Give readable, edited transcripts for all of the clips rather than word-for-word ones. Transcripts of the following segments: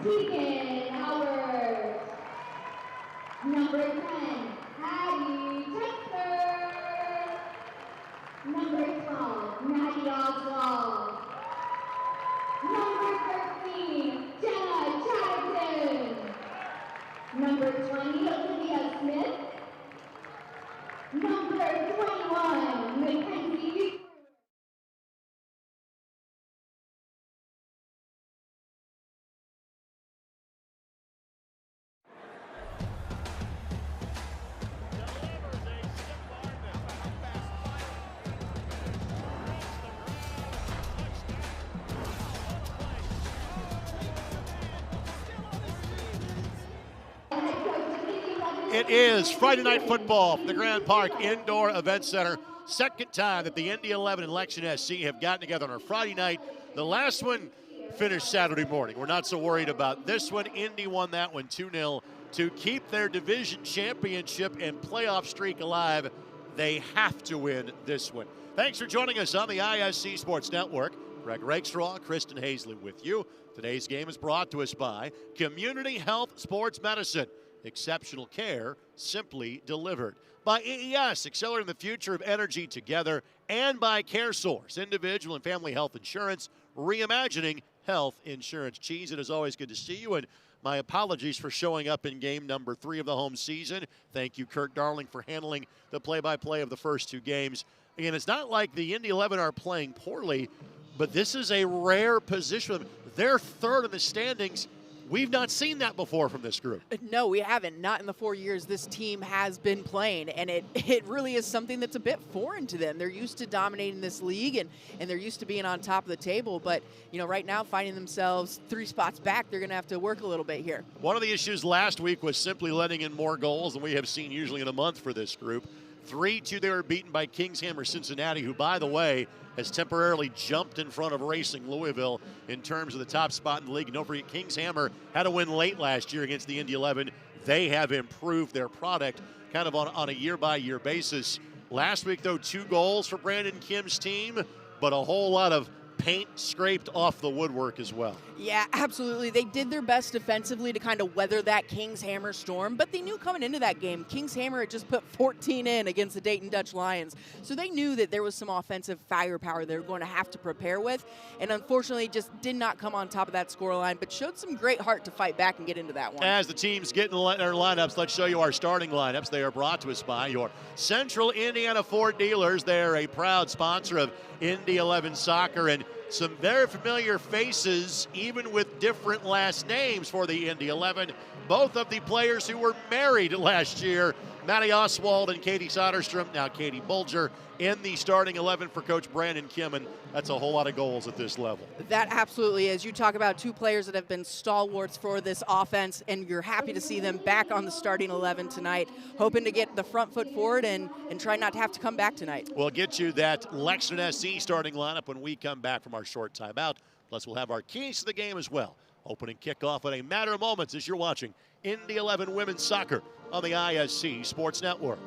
Deacon Howard. Number 10, Hattie Texter. Number 12, Maddie Oswald. Number 13, Jenna Chatterton. Number 20, Olivia Smith. Number 21, Mackenzie. It is Friday Night Football from the Grand Park Indoor Event Center. Second time that the Indy 11 and Lexington S.C. have gotten together on a Friday night. The last one finished Saturday morning. We're not so worried about this one. Indy won that one 2-0 to keep their division championship and playoff streak alive. They have to win this one. Thanks for joining us on the ISC Sports Network. Greg Rakestraw, Kristen Hazley with you. Today's game is brought to us by Community Health Sports Medicine. Exceptional care, simply delivered. By EES, accelerating the future of energy together. And by CareSource, individual and family health insurance, reimagining health insurance. Cheese, it is always good to see you. And my apologies for showing up in game number 3 of the home season. Thank you, Kurt Darling, for handling the play-by-play of the first 2 games. Again, it's not like the Indy 11 are playing poorly, but this is a rare position. They're third in the standings. We've not seen that before from this group. No, we haven't. Not in the 4 years this team has been playing, and it really is something that's a bit foreign to them. They're used to dominating this league, and they're used to being on top of the table, but right now finding themselves 3 spots back, they're going to have to work a little bit here. One of the issues last week was simply letting in more goals than we have seen usually in a month for this group. 3-2, they were beaten by Kingshammer Cincinnati, who, by the way, has temporarily jumped in front of Racing Louisville in terms of the top spot in the league. And don't forget, Kingshammer had a win late last year against the Indy 11. They have improved their product kind of on a year-by-year basis. Last week, though, 2 goals for Brandon Kim's team, but a whole lot of paint scraped off the woodwork as well. Yeah, absolutely. They did their best defensively to kind of weather that Kingshammer storm, but they knew coming into that game, Kingshammer had just put 14 in against the Dayton Dutch Lions. So they knew that there was some offensive firepower they were going to have to prepare with, and unfortunately just did not come on top of that scoreline, but showed some great heart to fight back and get into that one. As the teams get in their lineups, let's show you our starting lineups. They are brought to us by your Central Indiana Ford dealers. They're a proud sponsor of Indy 11 soccer, and some very familiar faces, even with different last names for the Indy 11. Both of the players who were married last year, Maddie Oswald and Katie Soderstrom, now Katie Bulger, in the starting 11 for Coach Brandon Kim, and that's a whole lot of goals at this level. That absolutely is. You talk about 2 players that have been stalwarts for this offense, and you're happy to see them back on the starting 11 tonight, hoping to get the front foot forward and try not to have to come back tonight. We'll get you that Lexington S.C. starting lineup when we come back from our short timeout. Plus, we'll have our keys to the game as well. Opening kickoff in a matter of moments as you're watching Indy 11 women's soccer on the ISC Sports Network.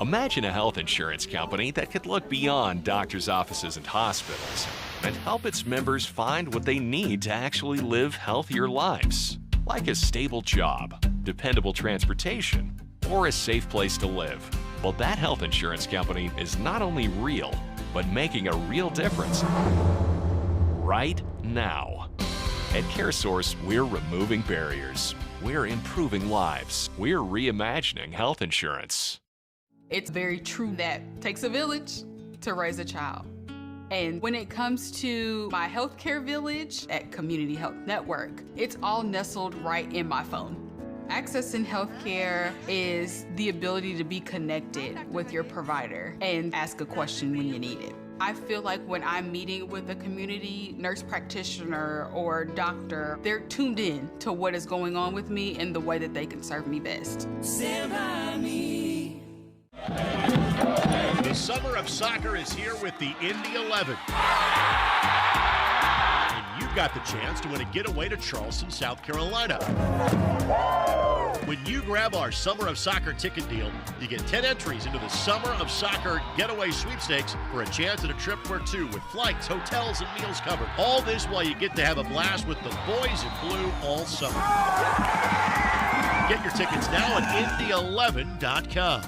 Imagine a health insurance company that could look beyond doctors' offices and hospitals and help its members find what they need to actually live healthier lives, like a stable job, dependable transportation, or a safe place to live. Well, that health insurance company is not only real, but making a real difference right now. At CareSource, we're removing barriers. We're improving lives. We're reimagining health insurance. It's very true that it takes a village to raise a child. And when it comes to my healthcare village at Community Health Network, it's all nestled right in my phone. Accessing healthcare is the ability to be connected with your provider and ask a question when you need it. I feel like when I'm meeting with a community nurse practitioner or doctor, they're tuned in to what is going on with me and the way that they can serve me best. The summer of soccer is here with the Indy 11. And you you've got the chance to win a getaway to Charleston, South Carolina. When you grab our Summer of Soccer ticket deal, you get 10 entries into the Summer of Soccer Getaway Sweepstakes for a chance at a trip for two with flights, hotels, and meals covered. All this while you get to have a blast with the boys in blue all summer. Get your tickets now at Indy11.com.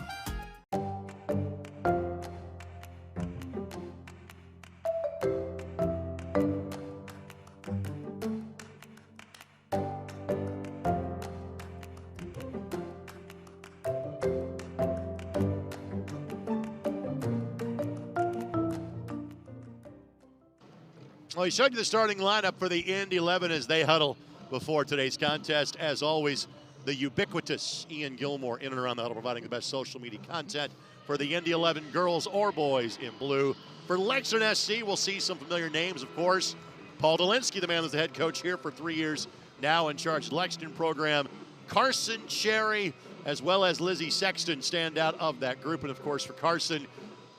Well, he showed you the starting lineup for the Indy 11 as they huddle before today's contest. As always, the ubiquitous Ian Gilmore in and around the huddle, providing the best social media content for the Indy 11 girls or boys in blue. For Lexington S.C., we'll see some familiar names, of course. Paul Dolinsky, the man who's the head coach here for 3 years, now in charge of the Lexington program. Carson Cherry, as well as Lizzie Sexton, stand out of that group. And, of course, for Carson,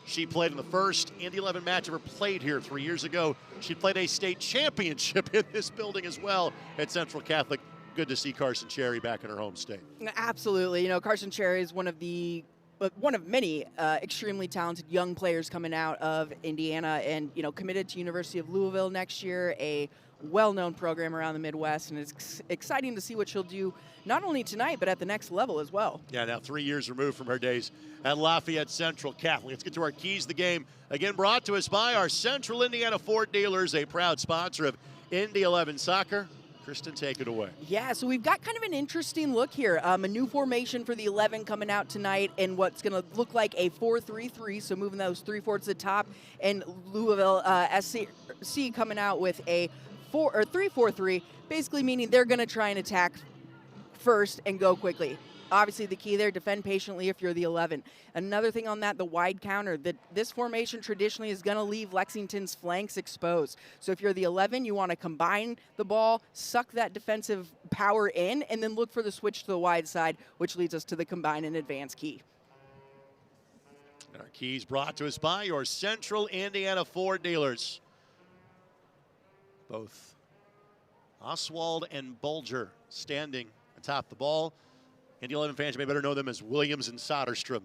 she played in the first Indy 11 match ever played here 3 years ago. She played a state championship in this building as well at Central Catholic. Good to see Carson Cherry back in her home state. Absolutely. You know, Carson Cherry is one of many extremely talented young players coming out of Indiana and, you know, committed to University of Louisville next year, a well-known program around the Midwest, and it's exciting to see what she'll do not only tonight but at the next level as well. Yeah, now 3 years removed from her days at Lafayette Central Catholic. Let's get to our keys to the game. Again, brought to us by our Central Indiana Ford dealers, a proud sponsor of Indy 11 Soccer. Kristen, take it away. Yeah, so we've got kind of an interesting look here. A new formation for the 11 coming out tonight in what's going to look like a 4-3-3, so moving those 3 forwards to the top, and Louisville S.C. coming out with a 3-4-3, basically meaning they're going to try and attack first and go quickly. Obviously, the key there, defend patiently if you're the 11. Another thing on that, the wide counter. This formation traditionally is going to leave Lexington's flanks exposed. So if you're the 11, you want to combine the ball, suck that defensive power in, and then look for the switch to the wide side, which leads us to the combine and advance key. And our keys brought to us by your Central Indiana Ford dealers. Both Oswald and Bulger standing atop the ball. Indy 11 fans may better know them as Williams and Soderstrom.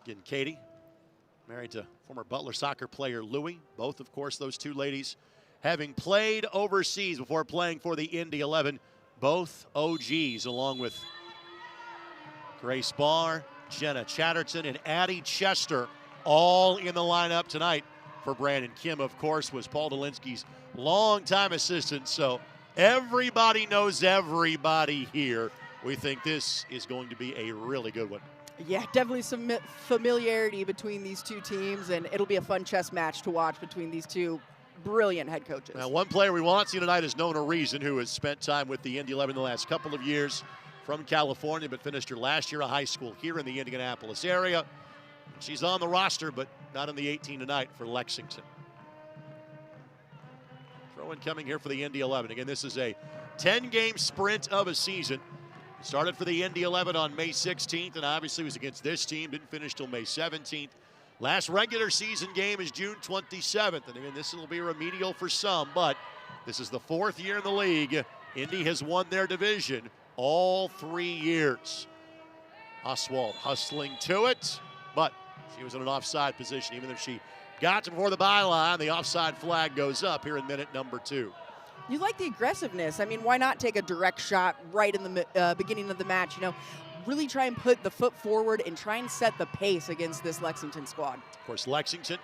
Again, Katie, married to former Butler soccer player Louie. Both, of course, those two ladies having played overseas before playing for the Indy 11. Both OGs, along with Grace Barr, Jenna Chatterton, and Addie Chester, all in the lineup tonight. For Brandon Kim, of course, was Paul Dolinsky's longtime assistant, so everybody knows everybody here. We think this is going to be a really good one. Yeah, definitely some familiarity between these two teams, and it'll be a fun chess match to watch between these two brilliant head coaches. Now, one player we will not see tonight is Nona Reason, who has spent time with the Indy 11 the last couple of years, from California, but finished her last year of high school here in the Indianapolis area. She's on the roster, but not in the 18 tonight for Lexington. Throw-in coming here for the Indy 11. Again, this is a 10-game sprint of a season. Started for the Indy 11 on May 16th, and obviously was against this team. Didn't finish till May 17th. Last regular season game is June 27th. And again, this will be remedial for some, but this is the 4th year in the league. Indy has won their division all 3 years. Oswald hustling to it, but she was in an offside position. Even if she got to before the byline, the offside flag goes up here in minute number 2. You like the aggressiveness. I mean, why not take a direct shot right in the beginning of the match? You know, really try and put the foot forward and try and set the pace against this Lexington squad. Of course, Lexington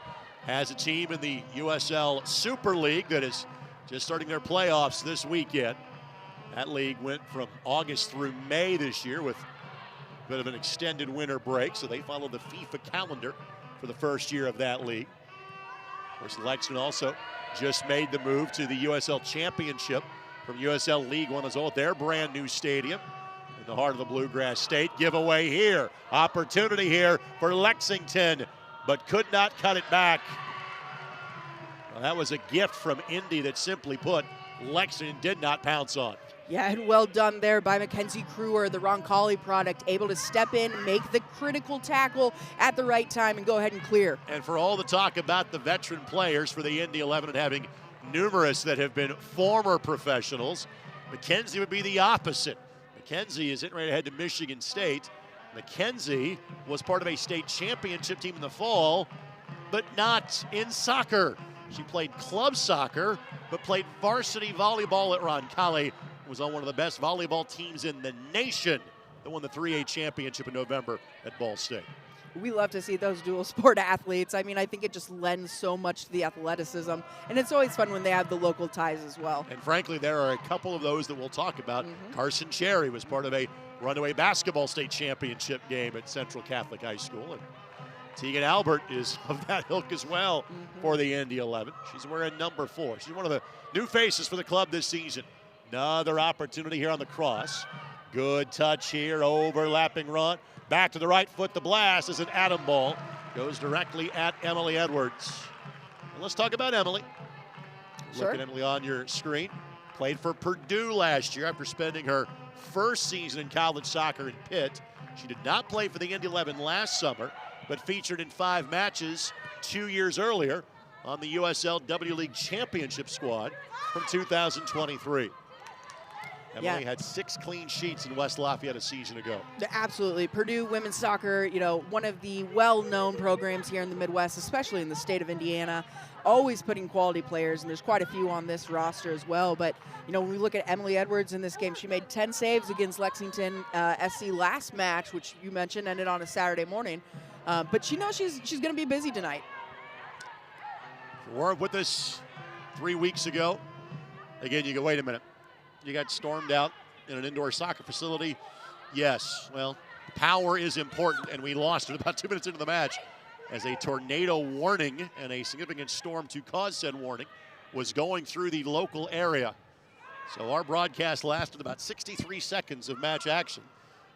has a team in the USL Super League that is just starting their playoffs this weekend. That league went from August through May this year with a bit of an extended winter break, so they follow the FIFA calendar for the first year of that league. Of course, Lexington also just made the move to the USL Championship from USL League One as well at their brand new stadium in the heart of the Bluegrass State. Giveaway here, opportunity here for Lexington, but could not cut it back. Well, that was a gift from Indy that, simply put, Lexington did not pounce on. Yeah, and well done there by Mackenzie Crewer, the Roncalli product, able to step in, make the critical tackle at the right time, and go ahead and clear. And for all the talk about the veteran players for the Indy 11 and having numerous that have been former professionals. Mackenzie would be the opposite. Mackenzie is getting ready to head to Michigan State. Mackenzie was part of a state championship team in the fall, but not in soccer. She played club soccer, but played varsity volleyball at Roncalli. Was on one of the best volleyball teams in the nation that won the 3A championship in November at Ball State. We love to see those dual sport athletes. I mean, I think it just lends so much to the athleticism, and it's always fun when they have the local ties as well. And frankly, there are a couple of those that we'll talk about. Carson Cherry was part of a runaway basketball state championship game at Central Catholic High School. And Tegan Albert is of that ilk as well for the Indy 11. She's wearing number 4. She's one of the new faces for the club this season. Another opportunity here on the cross. Good touch here, overlapping run. Back to the right foot, the blast is an atom ball. Goes directly at Emily Edwards. And let's talk about Emily. Sure. Look at Emily on your screen. Played for Purdue last year after spending her first season in college soccer in Pitt. She did not play for the Indy 11 last summer, but featured in 5 matches 2 years earlier on the USLW League Championship squad from 2023. Emily had 6 clean sheets in West Lafayette a season ago. Absolutely. Purdue women's soccer, you know, one of the well-known programs here in the Midwest, especially in the state of Indiana, always putting quality players, and there's quite a few on this roster as well. But, you know, when we look at Emily Edwards in this game, she made 10 saves against Lexington SC last match, which you mentioned ended on a Saturday morning. But she knows she's going to be busy tonight. If you weren't with us 3 weeks ago, again, you go, wait a minute. You got stormed out in an indoor soccer facility. Yes, well, power is important, and we lost it about 2 minutes into the match as a tornado warning and a significant storm to cause said warning was going through the local area. So our broadcast lasted about 63 seconds of match action.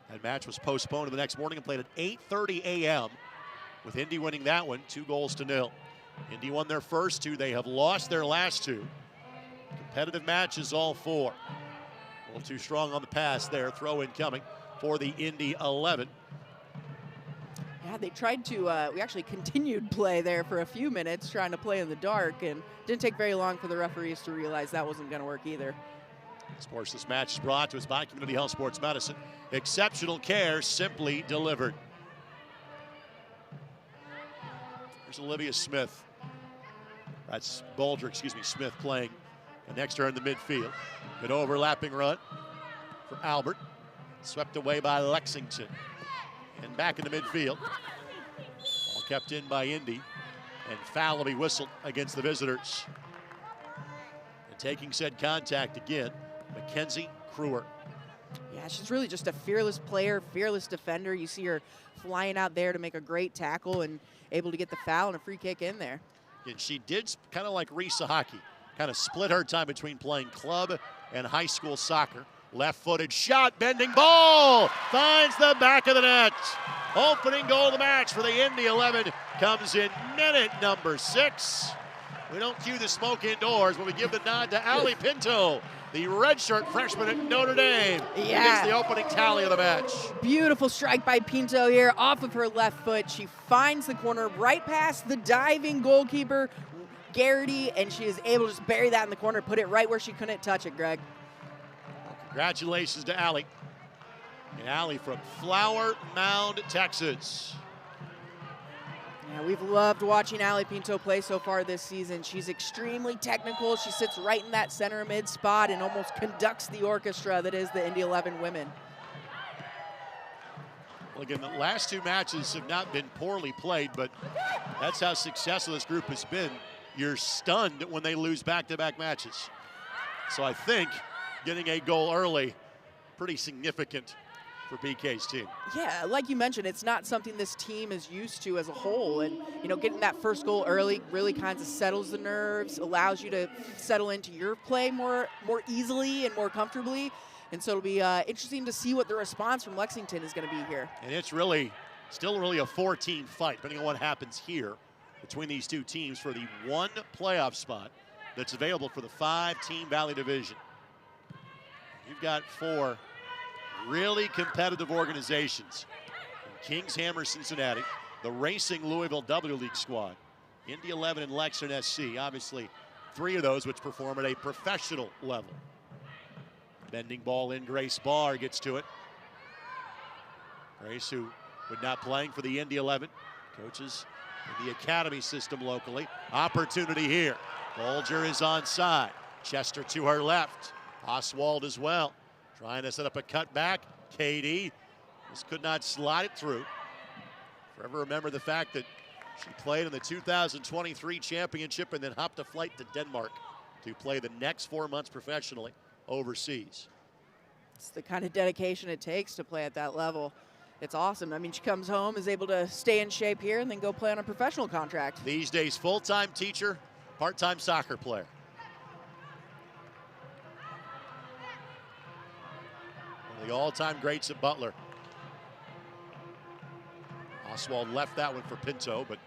That match was postponed to the next morning and played at 8:30 a.m. with Indy winning that one 2-0. Indy won their first 2. They have lost their last 2. Competitive matches, all 4. A little too strong on the pass there. Throw in coming for the Indy 11. Yeah, they tried to, we actually continued play there for a few minutes, trying to play in the dark, and didn't take very long for the referees to realize that wasn't going to work either. Sports, this match is brought to us by Community Health Sports Medicine. Exceptional care simply delivered. There's Olivia Smith. That's Smith playing. And next to her in the midfield. Good overlapping run for Albert. Swept away by Lexington. And back in the midfield. All kept in by Indy. And foul will be whistled against the visitors. And taking said contact again, Mackenzie Kruer. Yeah, she's really just a fearless player, fearless defender. You see her flying out there to make a great tackle and able to get the foul and a free kick in there. And she did kind of like Risa Hockey. Kind of split her time between playing club and high school soccer. Left-footed shot, bending ball, finds the back of the net. Opening goal of the match for the Indy 11 comes in minute number 6. We don't cue the smoke indoors, but we give the nod to Allie Pinto, the redshirt freshman at Notre Dame. Yeah. Gets the opening tally of the match. Beautiful strike by Pinto here off of her left foot. She finds the corner right past the diving goalkeeper, Garrity, and she is able to just bury that in the corner, put it right where she couldn't touch it, Greg. Congratulations to Allie. And Allie from Flower Mound, Texas. Yeah, we've loved watching Allie Pinto play so far this season. She's extremely technical. She sits right in that center mid spot and almost conducts the orchestra that is the Indy 11 women. Well, again, the last 2 matches have not been poorly played, but that's how successful this group has been. You're stunned when they lose back-to-back matches. So I think getting a goal early, pretty significant for BK's team. Yeah, like you mentioned, it's not something this team is used to as a whole. And, you know, getting that first goal early really kind of settles the nerves, allows you to settle into your play more easily and more comfortably. And so it'll be interesting to see what the response from Lexington is going to be here. And it's really, still really a 4-team fight, depending on what happens here between these 2 teams for the 1 playoff spot that's available for the 5-team Valley Division. You've got 4 really competitive organizations. Kings Hammer Cincinnati, the Racing Louisville W League squad, Indy 11 and Lexington S.C. Obviously 3 of those which perform at a professional level. Bending ball in, Grace Barr gets to it. Grace, who would not playing for the Indy 11, coaches in the academy system locally. Opportunity here. Bolger is onside. Chester to her left. Oswald as well. Trying to set up a cutback. Katie just could not slide it through. Forever remember the fact that she played in the 2023 championship and then hopped a flight to Denmark to play the next 4 months professionally overseas. It's the kind of dedication it takes to play at that level. It's awesome. I mean, she comes home, is able to stay in shape here, and then go play on a professional contract. These days, full-time teacher, part-time soccer player. One of the all-time greats at Butler. Oswald left that one for Pinto, but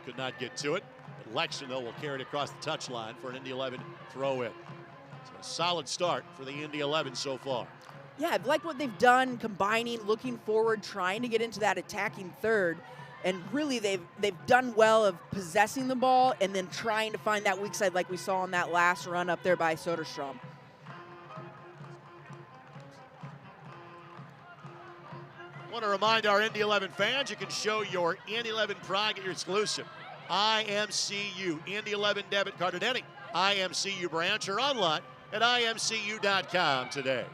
could not get to it. But Lexington, though, will carry it across the touchline for an Indy 11 throw-in. So a solid start for the Indy 11 so far. Yeah, I've liked what they've done, combining, looking forward, trying to get into that attacking third. And really, they've done well of possessing the ball and then trying to find that weak side like we saw on that last run up there by Soderstrom. I want to remind our Indy 11 fans, you can show your Indy 11 pride, get your exclusive IMCU Indy 11 debit card at any IMCU branch or online at imcu.com today.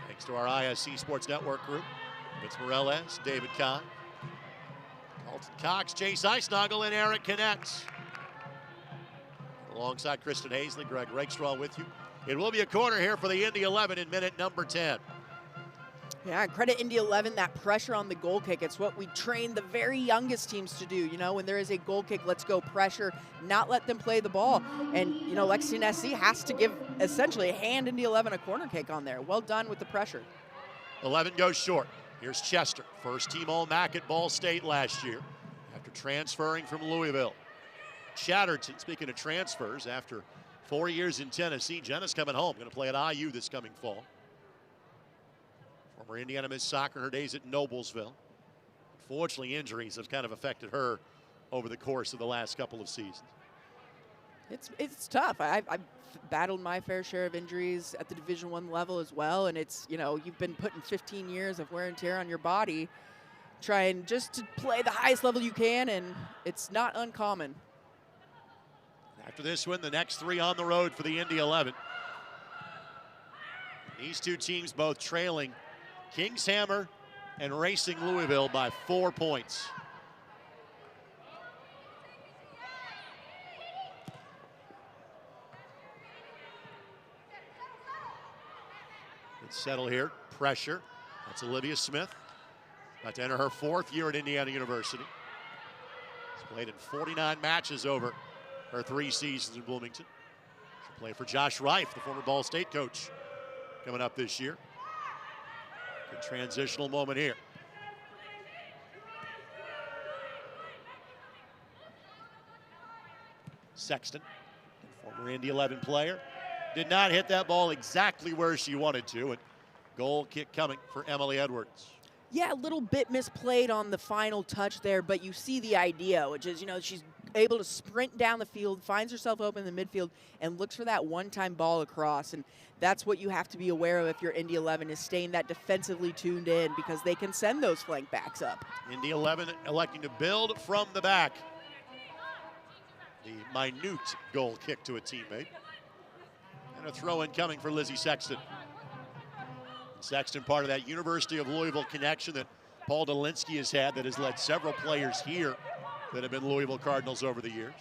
Thanks to our ISC Sports Network group, Vince Morales, David Kahn, Colton Cox, Chase Eisnagel, and Eric Connects. Alongside Kristen Hazley, Greg Rakestraw with you. It will be a corner here for the Indy 11 in minute number 10. Yeah, credit Indy 11, that pressure on the goal kick. It's what we train the very youngest teams to do. You know, when there is a goal kick, let's go pressure, not let them play the ball. And, you know, Lexington S.C. has to give, essentially, hand Indy 11 a corner kick on there. Well done with the pressure. 11 goes short. Here's Chester, first team All-MAC at Ball State last year after transferring from Louisville. Chatterton, speaking of transfers, after 4 years in Tennessee, Jenna's coming home, going to play at IU this coming fall. Former Indiana Miss Soccer in her days at Noblesville. Unfortunately, injuries have kind of affected her over the course of the last couple of seasons. It's tough. I've battled my fair share of injuries at the Division I level as well, and it's, you know, you've been putting 15 years of wear and tear on your body, trying just to play the highest level you can, and it's not uncommon. After this win, the next 3 on the road for the Indy 11. These two teams both trailing Kings Hammer and Racing Louisville by 4 points. Good settle here, pressure. That's Olivia Smith, about to enter her 4th year at Indiana University. She's played in 49 matches over her 3 seasons in Bloomington. She'll play for Josh Reif, the former Ball State coach, coming up this year. Good transitional moment here. Sexton, former Indy 11 player, did not hit that ball exactly where she wanted to, and goal kick coming for Emily Edwards. Yeah, a little bit misplayed on the final touch there, but you see the idea, which is, you know, she's able to sprint down the field, finds herself open in the midfield, and looks for that one-time ball across. And that's what you have to be aware of if you're Indy 11, is staying that defensively tuned in, because they can send those flank backs up. Indy 11 electing to build from the back. The minute goal kick to a teammate. And a throw-in coming for Lizzie Sexton. Sexton, part of that University of Louisville connection that Paul Dolinsky has had, that has led several players here that have been Louisville Cardinals over the years.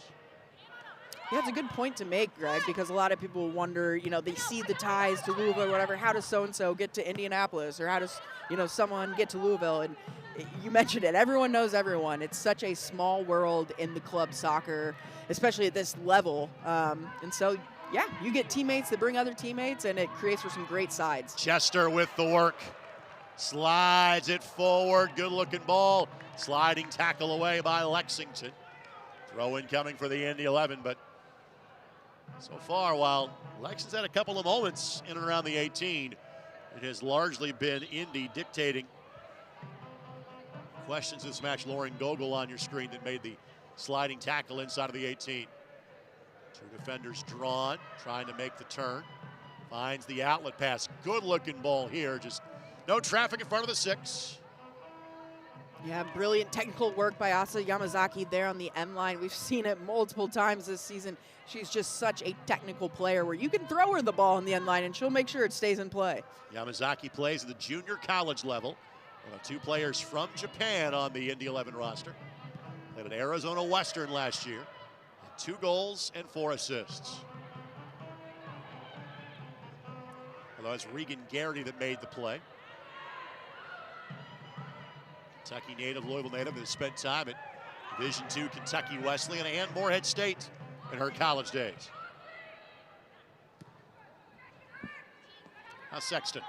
Yeah, it's a good point to make, Greg, because a lot of people wonder, you know, they see the ties to Louisville or whatever. How does so-and-so get to Indianapolis, or how does, you know, someone get to Louisville? And you mentioned it. Everyone knows everyone. It's such a small world in the club soccer, especially at this level. And so, yeah, you get teammates that bring other teammates, and it creates for some great sides. Chester with the work. Slides it forward. Good-looking ball. Sliding tackle away by Lexington. Throw-in coming for the Indy 11, but so far, while Lexington's had a couple of moments in and around the 18, it has largely been Indy dictating. Questions this match, Lauren Gogol on your screen, that made the sliding tackle inside of the 18. Two defenders drawn, trying to make the turn. Finds the outlet pass. Good looking ball here. Just no traffic in front of the 6. Yeah, brilliant technical work by Asa Yamazaki there on the M line. We've seen it multiple times this season. She's just such a technical player where you can throw her the ball on the end line and she'll make sure it stays in play. Yamazaki plays at the junior college level. One of 2 players from Japan on the Indy 11 roster. Played at Arizona Western last year. Had 2 goals and 4 assists. Although it's Regan Garrity that made the play. Kentucky native, Louisville native, has spent time at Division II Kentucky Wesleyan and Morehead State in her college days. Now Sexton.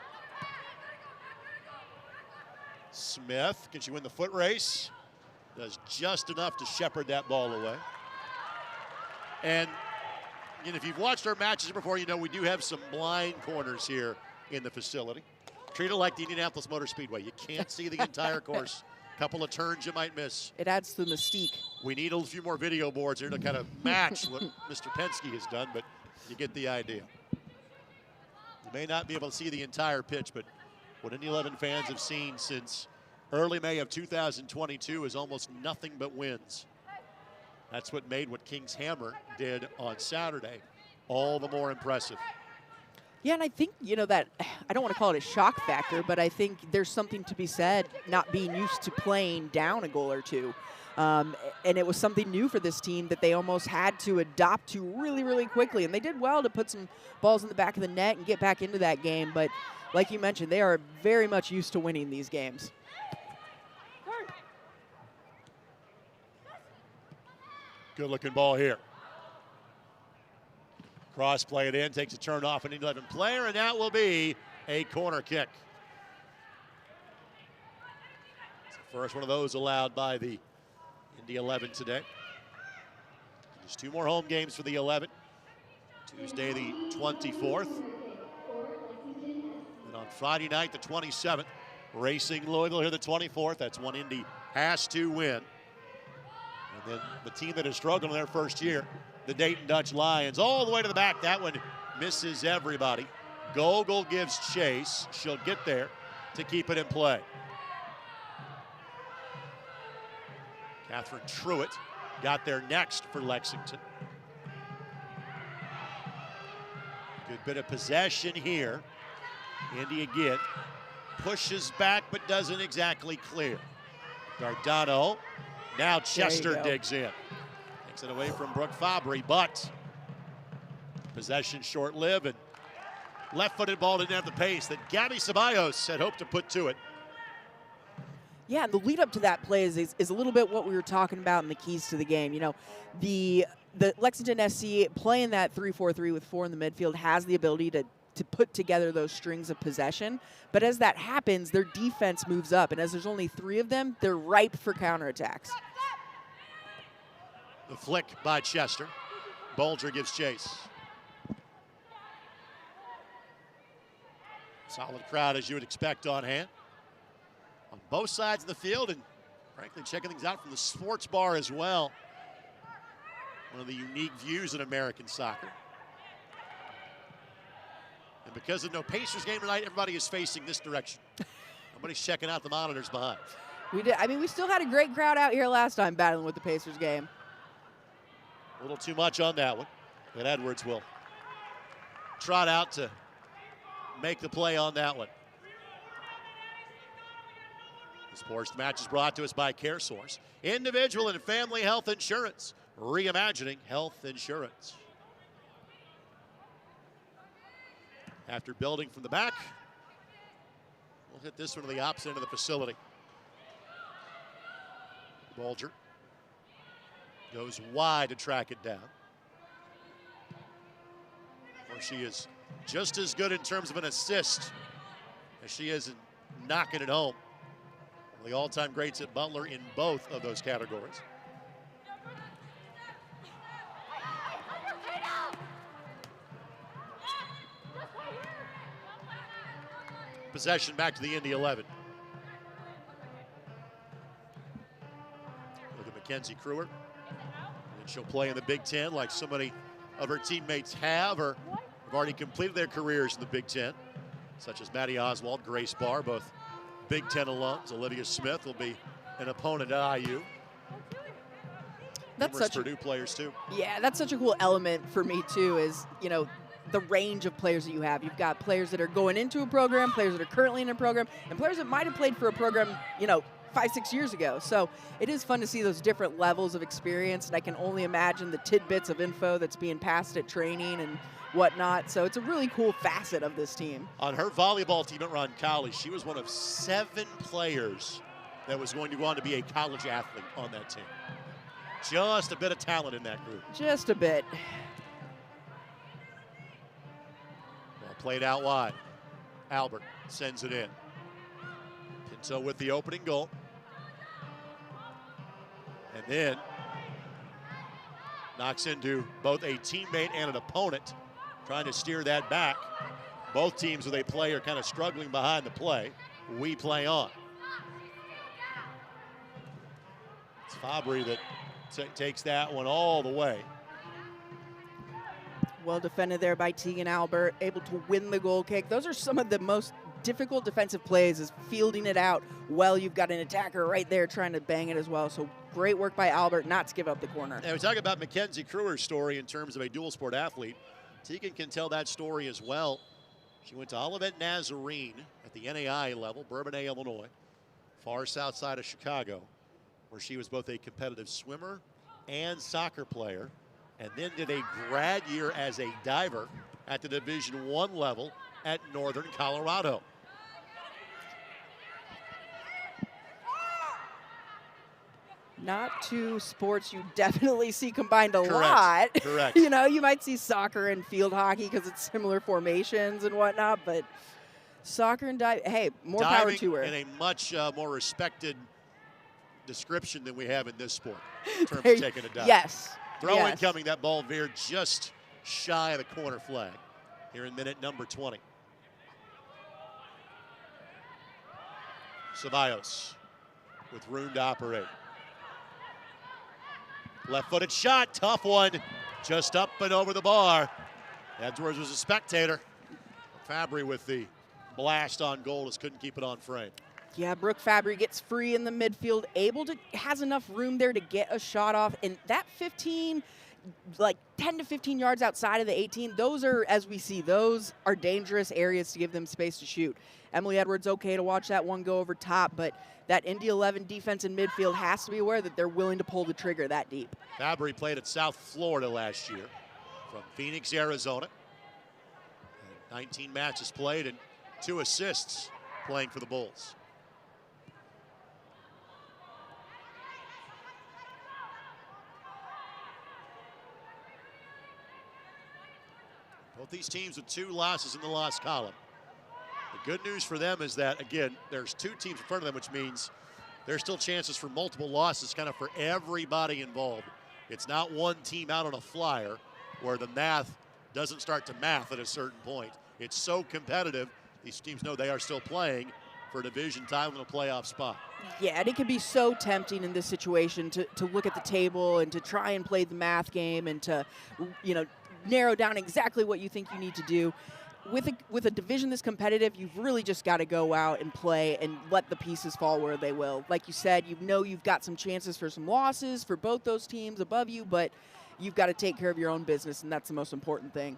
Smith, can she win the foot race? Does just enough to shepherd that ball away. And if you've watched our matches before, you know we do have some blind corners here in the facility. Treat it like the Indianapolis Motor Speedway. You can't see the entire course. A couple of turns you might miss. It adds to the mystique. We need a few more video boards here to kind of match what Mr. Penske has done, but you get the idea. You may not be able to see the entire pitch, but what Indy 11 fans have seen since early May of 2022 is almost nothing but wins. That's what made what King's Hammer did on Saturday all the more impressive. Yeah, and I think, that, I don't want to call it a shock factor, but I think there's something to be said not being used to playing down a goal or 2. And it was something new for this team that they almost had to adopt to really, really quickly. And they did well to put some balls in the back of the net and get back into that game. But like you mentioned, they are very much used to winning these games. Good looking ball here. Cross play it in, takes a turn off an Indy 11 player, and that will be a corner kick. It's the first one of those allowed by the Indy 11 today. Just 2 more home games for the 11. Tuesday the 24th. And on Friday night the 27th, Racing Louisville here the 24th. That's one Indy has to win. And then the team that has struggled in their first year, the Dayton Dutch Lions, all the way to the back. That one misses everybody. Gogol gives chase. She'll get there to keep it in play. Catherine Truitt got there next for Lexington. Good bit of possession here. Indy again pushes back but doesn't exactly clear. Gardano. Now Chester digs in. Takes it away from Brooke Fabry, but possession short-lived, and left-footed ball didn't have the pace that Gabby Ceballos had hoped to put to it. Yeah, and the lead up to that play is a little bit what we were talking about in the keys to the game. The Lexington SC playing that 3-4-3 with 4 in the midfield has the ability to put together those strings of possession. But as that happens, their defense moves up. And as there's only 3 of them, they're ripe for counterattacks. The flick by Chester. Bulger gives chase. Solid crowd as you would expect on hand. On both sides of the field, and frankly checking things out from the sports bar as well. One of the unique views in American soccer. And because of no Pacers game tonight, everybody is facing this direction. Nobody's checking out the monitors behind. We did. I mean, we still had a great crowd out here last time battling with the Pacers game. A little too much on that one. And Edwards will trot out to make the play on that one. This sports match is brought to us by CareSource, individual and family health insurance, reimagining health insurance. After building from the back, we'll hit this one to the opposite end of the facility. Bulger goes wide to track it down. Where she is just as good in terms of an assist as she is in knocking it home. One of the all-time greats at Butler in both of those categories. Possession back to the Indy 11. Look at Mackenzie Crewer. And she'll play in the Big Ten like so many of her teammates have or have already completed their careers in the Big Ten, such as Maddie Oswald, Grace Barr, both Big Ten alums. Olivia Smith will be an opponent at IU. That's numerous such Purdue players too. Yeah, that's such a cool element for me too, is, you know, the range of players that you have. You've got players that are going into a program, players that are currently in a program, and players that might have played for a program, you know, 5-6 years ago. So it is fun to see those different levels of experience, and I can only imagine the tidbits of info that's being passed at training and whatnot. So it's a really cool facet of this team. On her volleyball team at Roncalli, she was one of 7 players that was going to go on to be a college athlete on that team. Just a bit of talent in that group. Just a bit. Well, played out wide. Albert sends it in. Pinto with the opening goal. And then knocks into both a teammate and an opponent, trying to steer that back. Both teams with a play are kind of struggling behind the play. We play on. It's Fabry that takes that one all the way. Well defended there by Tegan Albert, able to win the goal kick. Those are some of the most difficult defensive plays, is fielding it out while you've got an attacker right there trying to bang it as well. So great work by Albert not to give up the corner. And we talk about Mackenzie Kruer's story in terms of a dual sport athlete. Tegan can tell that story as well. She went to Olivet Nazarene at the NAI level, Bourbonnais, Illinois, far south side of Chicago, where she was both a competitive swimmer and soccer player, and then did a grad year as a diver at the Division I level at Northern Colorado. Not two sports you definitely see combined a Correct. lot. Correct. You know, you might see soccer and field hockey because it's similar formations and whatnot, but soccer and hey, more Diving power to her. in a much more respected description than we have in this sport in terms of taking a dive. Yes. Throw yes. incoming, that ball veered just shy of the corner flag here in minute number 20. Ceballos with room to operate. Left-footed shot, tough one, just up and over the bar. Edwards was a spectator. Fabry with the blast on goal, just couldn't keep it on frame. Yeah, Brooke Fabry gets free in the midfield, has enough room there to get a shot off. And that 15, like 10 to 15 yards outside of the 18, those are, as we see, those are dangerous areas to give them space to shoot. Emily Edwards okay to watch that one go over top, but that Indy 11 defense in midfield has to be aware that they're willing to pull the trigger that deep. Fabry played at South Florida last year from Phoenix, Arizona. 19 matches played and 2 assists playing for the Bulls. Both these teams with 2 losses in the loss column. The good news for them is that, again, there's 2 teams in front of them, which means there's still chances for multiple losses kind of for everybody involved. It's not one team out on a flyer where the math doesn't start to math at a certain point. It's so competitive, these teams know they are still playing for a division title and a playoff spot. Yeah, and it can be so tempting in this situation to look at the table and to try and play the math game and to, you know, narrow down exactly what you think you need to do. With a division this competitive, you've really just got to go out and play and let the pieces fall where they will. Like you said, you know you've got some chances for some losses for both those teams above you, but you've got to take care of your own business, and that's the most important thing.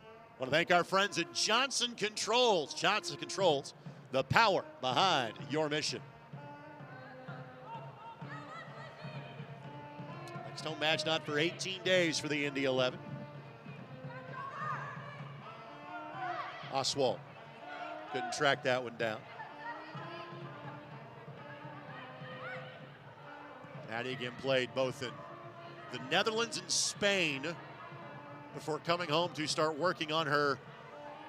I want to thank our friends at Johnson Controls. Johnson Controls, the power behind your mission. Next home match not for 18 days for the Indy 11. Oswald couldn't track that one down. Maddie again played both in the Netherlands and Spain before coming home to start working on her,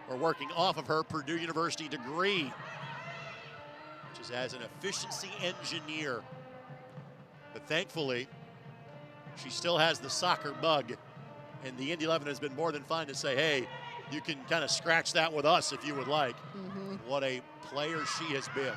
or working off of her Purdue University degree, which is as an efficiency engineer. But thankfully, she still has the soccer bug, and the Indy 11 has been more than fine to say, hey, you can kind of scratch that with us if you would like. What a player she has been.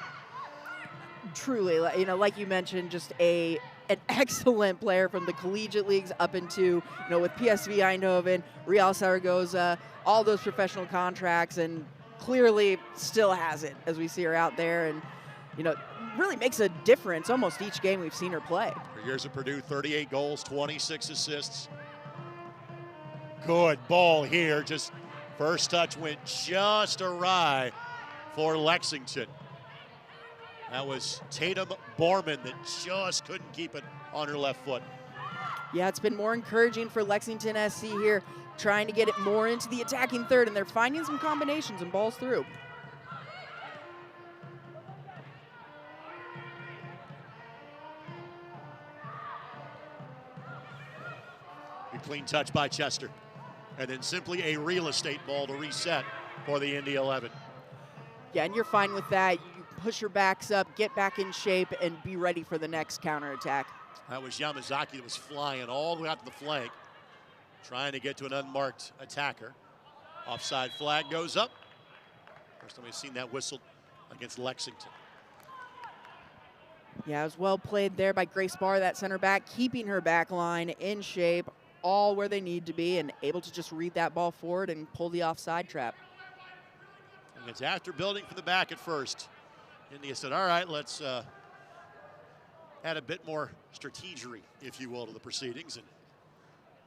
Truly, you know, like you mentioned, just a an excellent player from the collegiate leagues up into, with PSV Eindhoven, Real Zaragoza, all those professional contracts, and clearly still has it as we see her out there, and really makes a difference almost each game we've seen her play. Her years at Purdue, 38 goals, 26 assists. Good ball here. Just first touch went just awry for Lexington. That was Tatum Borman that just couldn't keep it on her left foot. Yeah, it's been more encouraging for Lexington SC here, trying to get it more into the attacking third, and they're finding some combinations and balls through. A clean touch by Chester. And then simply a real estate ball to reset for the Indy 11. Yeah, and you're fine with that. You push your backs up, get back in shape, and be ready for the next counterattack. That was Yamazaki that was flying all the way out to the flank, trying to get to an unmarked attacker. Offside flag goes up. First time we've seen that whistled against Lexington. Yeah, it was well played there by Grace Barr, that center back, keeping her back line in shape, all where they need to be, and able to just read that ball forward and pull the offside trap. And it's after building from the back at first. India said, all right, let's add a bit more strategery, if you will, to the proceedings and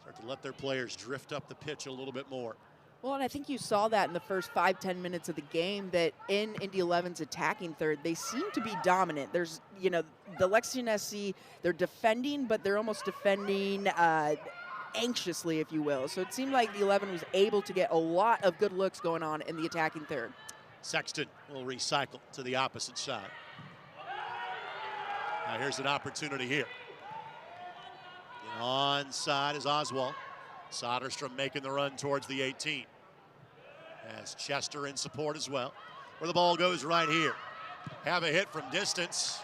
start to let their players drift up the pitch a little bit more. Well, and I think you saw that in the first 5-10 minutes of the game, that in Indy 11's attacking third, they seem to be dominant. There's, the Lexington SC, they're defending, but they're almost defending anxiously, if you will. So it seemed like the 11 was able to get a lot of good looks going on in the attacking third. Sexton will recycle to the opposite side. Now here's an opportunity here. Onside is Oswald. Soderstrom making the run towards the 18. As Chester in support as well. Where the ball goes right here. Have a hit from distance.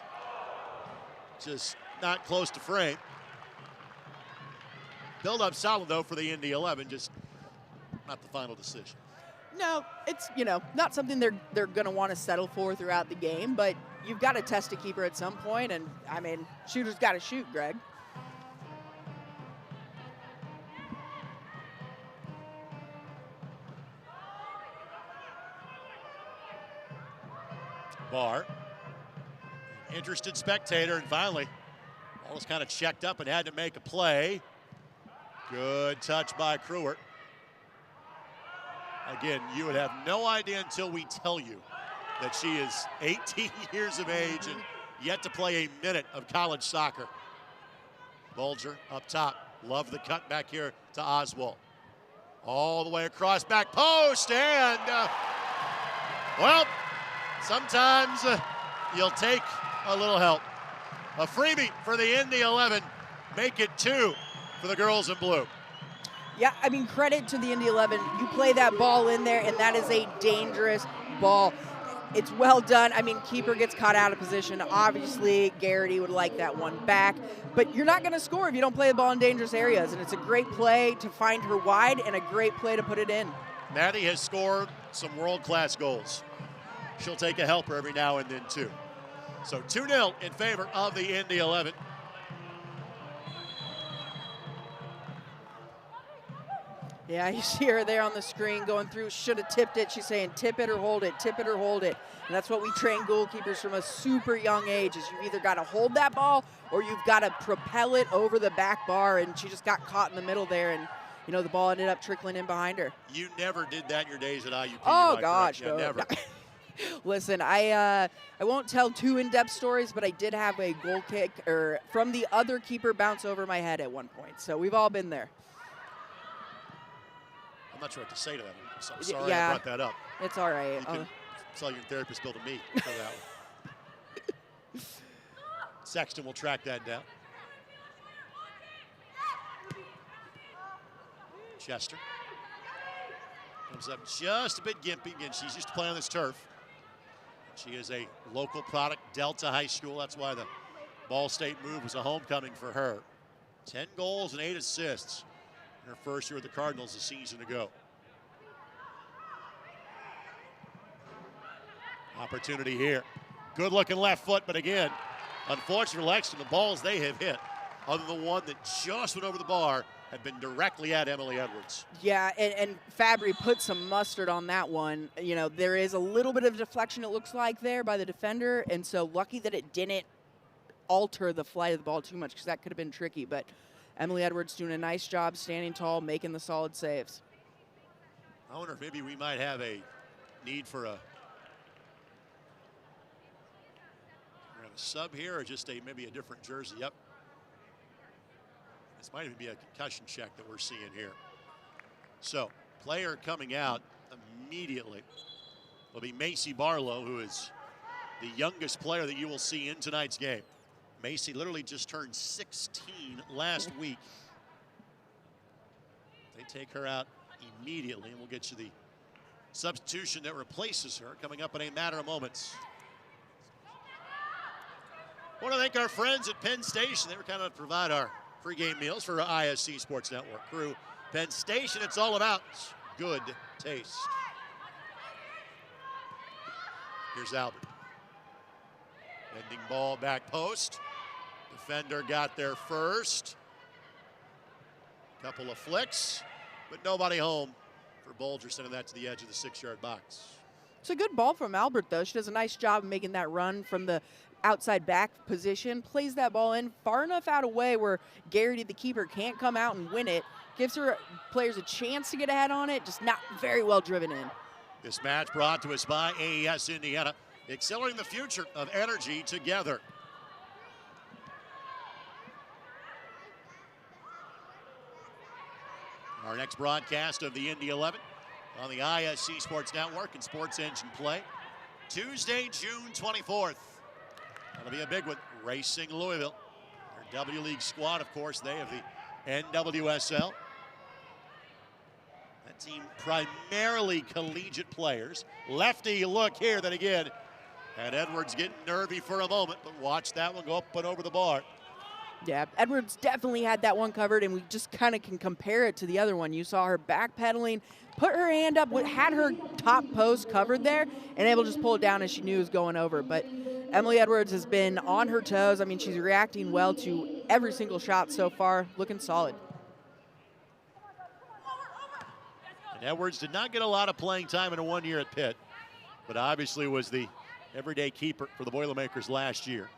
Just not close to frame. Build up solid though for the Indy 11, just not the final decision. No, it's, not something they're going to want to settle for throughout the game, but you've got to test a keeper at some point, and, shooters got to shoot, Greg. Barr, interested spectator, and finally, ball was kind of checked up and had to make a play. Good touch by Kruer. Again, you would have no idea until we tell you that she is 18 years of age and yet to play a minute of college soccer. Bulger up top. Love the cut back here to Oswald. All the way across back post, and, well, sometimes you'll take a little help. A freebie for the Indy 11. Make it 2 for the girls in blue. Yeah, credit to the Indy 11. You play that ball in there, and that is a dangerous ball. It's well done. Keeper gets caught out of position. Obviously, Garrity would like that one back. But you're not going to score if you don't play the ball in dangerous areas. And it's a great play to find her wide and a great play to put it in. Maddie has scored some world-class goals. She'll take a helper every now and then, too. So 2-0 in favor of the Indy 11. Yeah, you see her there on the screen going through, should have tipped it. She's saying tip it or hold it, tip it or hold it. And that's what we train goalkeepers from a super young age, is you've either got to hold that ball or you've got to propel it over the back bar. And she just got caught in the middle there, and the ball ended up trickling in behind her. You never did that in your days at IUP. Oh, gosh. Yeah, never. Listen, I won't tell too in-depth stories, but I did have a goal kick from the other keeper bounce over my head at one point. So we've all been there. I'm not sure what to say to that. I'm sorry yeah, I brought that up. It's all right. You can tell your therapist bill to me for that one. Sexton will track that down. Chester comes up just a bit gimpy. Again, she's used to playing on this turf. She is a local product, Delta High School. That's why the Ball State move was a homecoming for her. 10 goals and 8 assists in her first year with the Cardinals a season ago. Opportunity here. Good looking left foot, but again, Unfortunately for Lexington, the balls they have hit, other than the one that just went over the bar, have been directly at Emily Edwards. Yeah, and Fabry put some mustard on that one. You know, there is a little bit of deflection, it looks like, there by the defender, and so lucky that it didn't alter the flight of the ball too much, because that could have been tricky. But Emily Edwards doing a nice job standing tall, making the solid saves. I wonder if maybe we might have a need for a sub here, or just maybe a different jersey. Yep. This might even be a concussion check that we're seeing here. So, player coming out immediately will be Macy Barlow, who is the youngest player that you will see in tonight's game. Macy literally just turned 16 last week. They take her out immediately, and we'll get you the substitution that replaces her coming up in a matter of moments. I want to thank our friends at Penn Station. They were kind of to provide our pregame meals for our ISC Sports Network crew. Penn Station, it's all about good taste. Here's Albert. Bending ball back post. Defender got there first. Couple of flicks, but nobody home for Bolger, sending that to the edge of the 6-yard box. It's a good ball from Albert, though. She does a nice job of making that run from the outside back position, plays that ball in far enough out of way where Garrity, the keeper, can't come out and win it. Gives her players a chance to get ahead on it, just not very well driven in. This match brought to us by AES Indiana, accelerating the future of energy together. Our next broadcast of the Indy 11 on the ISC Sports Network and Sports Engine Play, Tuesday, June 24th. That'll be a big one. Racing Louisville. Their W League squad, of course, they have the NWSL. That team primarily collegiate players. Lefty look here, then again. And Edwards getting nervy for a moment, but watch that one go up and over the bar. Yeah, Edwards definitely had that one covered, and we just kind of can compare it to the other one. You saw her backpedaling, put her hand up, had her top post covered there, and able to just pull it down as she knew it was going over. But Emily Edwards has been on her toes. I mean, she's reacting well to every single shot so far, looking solid. And Edwards did not get a lot of playing time in a 1 year at Pitt, but obviously was the everyday keeper for the Boilermakers last year.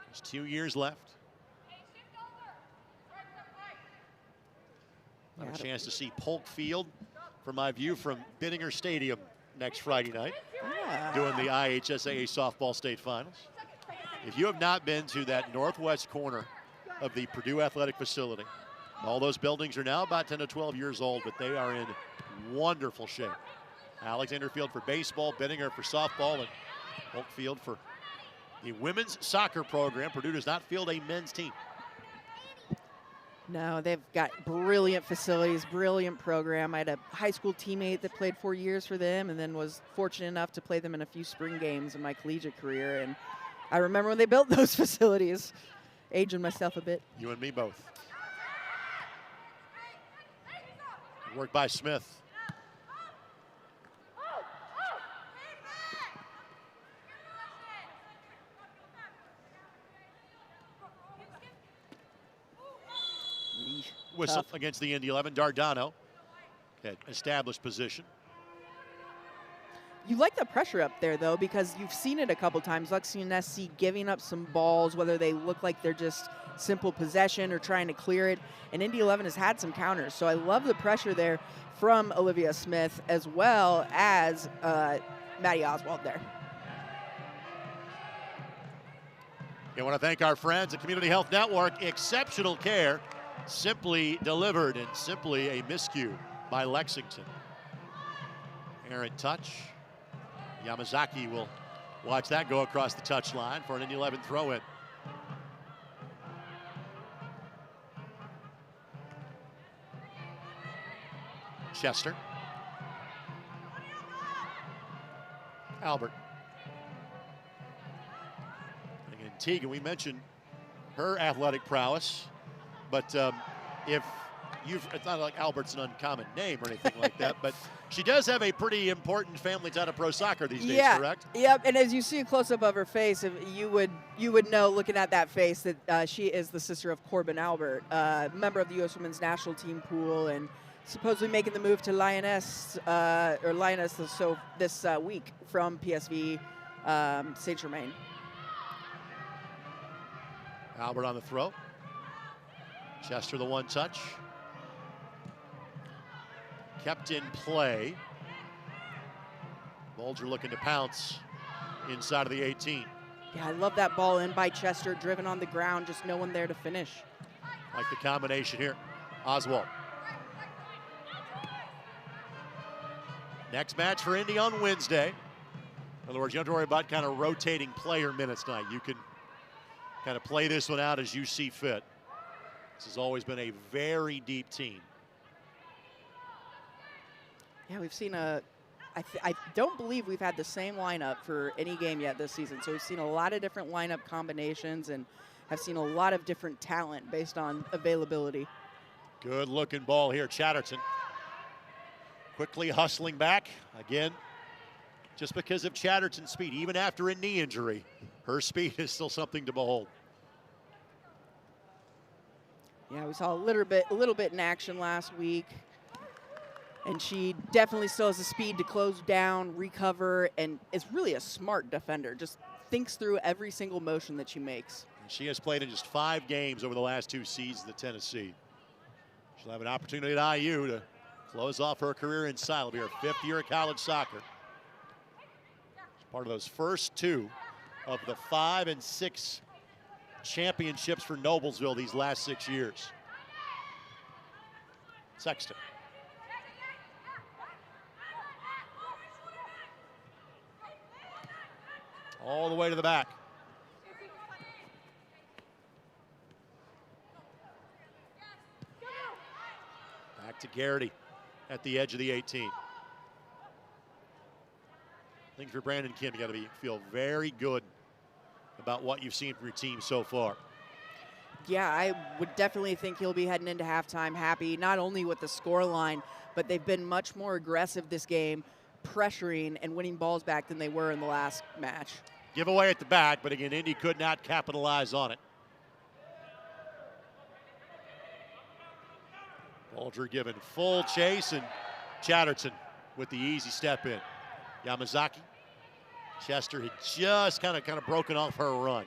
There's 2 years left. I have a chance to see Polk Field from my view from Bittinger Stadium next Friday night, doing the IHSAA Softball State Finals. If you have not been to that northwest corner of the Purdue Athletic Facility, all those buildings are now about 10 to 12 years old, but they are in wonderful shape. Alexander Field for baseball, Bittinger for softball, and Polk Field for the women's soccer program. Purdue does not field a men's team. No, they've got brilliant facilities, brilliant program. I had a high school teammate that played 4 years for them and then was fortunate enough to play them in a few spring games in my collegiate career. And I remember when they built those facilities, aging myself a bit. You and me both. Work by Smith. Whistle against the Indy 11. Dardano at established position. You like the pressure up there, though, because you've seen it a couple times. Lexington S.C. giving up some balls, whether they look like they're just simple possession or trying to clear it. And Indy 11 has had some counters. So I love the pressure there from Olivia Smith as well as Maddie Oswald there. I want to thank our friends at Community Health Network. Exceptional care, simply delivered, and simply a miscue by Lexington. Errant touch. Yamazaki will watch that go across the touchline for an Indy 11 throw-in. Chester. Albert. And Teagan, we mentioned her athletic prowess, but if it's not like Albert's an uncommon name or anything like that, but she does have a pretty important family tied to pro soccer these days, correct? Yep, and as you see a close-up of her face, you would know looking at that face that she is the sister of Corbin Albert, member of the U.S. Women's National Team pool, and supposedly making the move to Lioness this week from PSV Saint Germain. Albert on the throw. Chester the one touch. Kept in play. Bulger looking to pounce inside of the 18. Yeah, I love that ball in by Chester, driven on the ground, just no one there to finish. Like the combination here. Oswald. Next match for Indy on Wednesday. In other words, you don't have to worry about kind of rotating player minutes tonight. You can kind of play this one out as you see fit. This has always been a very deep team. Yeah, we've seen I don't believe we've had the same lineup for any game yet this season. So we've seen a lot of different lineup combinations and have seen a lot of different talent based on availability. Good looking ball here, Chatterton. Quickly hustling back. Again, just because of Chatterton's speed, even after a knee injury, her speed is still something to behold. Yeah, we saw a little bit in action last week. And she definitely still has the speed to close down, recover, and is really a smart defender. Just thinks through every single motion that she makes. She has played in just 5 games over the last 2 seasons at Tennessee. She'll have an opportunity at IU to close off her career inside. It'll be her 5th year of college soccer. She's part of those first 2 of the 5 and 6 championships for Noblesville these last 6 years. Sexton. All the way to the back. Back to Garrity at the edge of the 18. I think for Brandon Kim, you got to feel very good about what you've seen from your team so far. Yeah, I would definitely think he'll be heading into halftime happy, not only with the score line, but they've been much more aggressive this game, pressuring and winning balls back than they were in the last match. Giveaway at the back, but again, Indy could not capitalize on it. Bulger given full chase, and Chatterton with the easy step in. Yamazaki. Chester had just kind of broken off her run.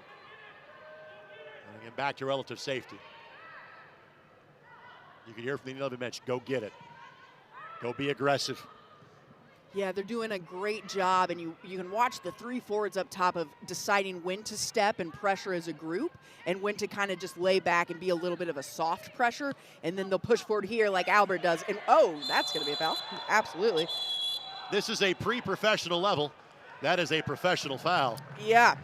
And again, back to relative safety. You can hear from the Indy bench, go get it. Go be aggressive. Yeah, they're doing a great job, and you can watch the 3 forwards up top of deciding when to step and pressure as a group and when to kind of just lay back and be a little bit of a soft pressure, and then they'll push forward here like Albert does. And, oh, that's going to be a foul. Absolutely. This is a pre-professional level. That is a professional foul. Yeah.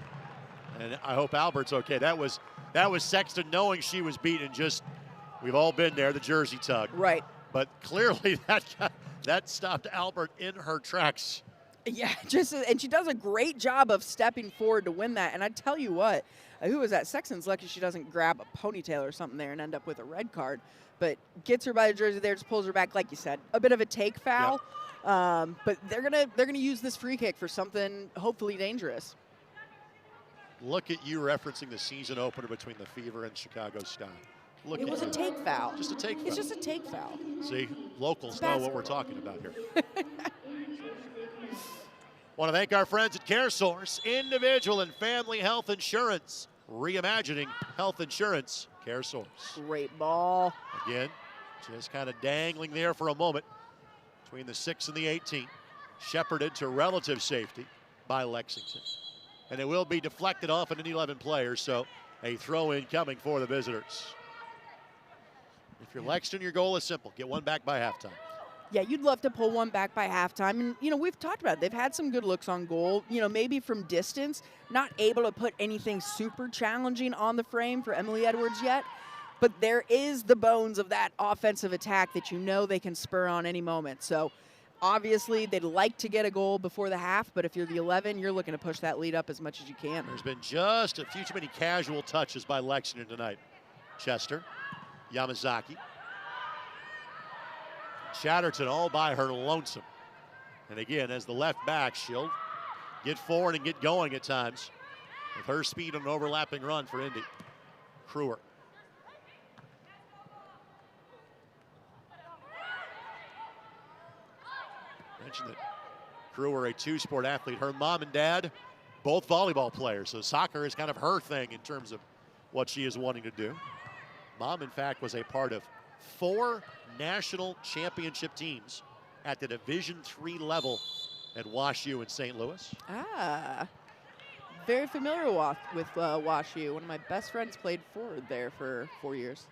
And I hope Albert's okay. That was Sexton knowing she was beaten. Just, we've all been there, the jersey tug. Right. But clearly that stopped Albert in her tracks. Yeah, and she does a great job of stepping forward to win that. And I tell you what, who was that? Sexton's lucky she doesn't grab a ponytail or something there and end up with a red card. But gets her by the jersey there, just pulls her back, like you said. A bit of a take foul. Yep. But they're gonna use this free kick for something hopefully dangerous. Look at you referencing the season opener between the Fever and Chicago Sky. It was a take foul. Just a take foul. It's just a take foul. See, locals know what we're talking about here. Want to thank our friends at CareSource, individual and family health insurance. Reimagining health insurance, CareSource. Great ball. Again, just kind of dangling there for a moment between the 6 and the 18. Shepherded to relative safety by Lexington. And it will be deflected off an 11 players, so a throw-in coming for the visitors. If you're Lexington, your goal is simple. Get one back by halftime. Yeah, you'd love to pull one back by halftime. And, we've talked about it. They've had some good looks on goal. Maybe from distance, not able to put anything super challenging on the frame for Emily Edwards yet. But there is the bones of that offensive attack that they can spur on any moment. So, obviously, they'd like to get a goal before the half. But if you're the 11, you're looking to push that lead up as much as you can. There's been just a few too many casual touches by Lexington tonight. Chester. Yamazaki. Chatterton all by her lonesome. And again, as the left back, she'll get forward and get going at times with her speed on an overlapping run for Indy. Kruer. Mentioned that Kruer, a two-sport athlete. Her mom and dad, both volleyball players, so soccer is kind of her thing in terms of what she is wanting to do. Mom, in fact, was a part of 4 national championship teams at the Division III level at Wash U in St. Louis. Ah, very familiar with Wash U. One of my best friends played forward there for 4 years.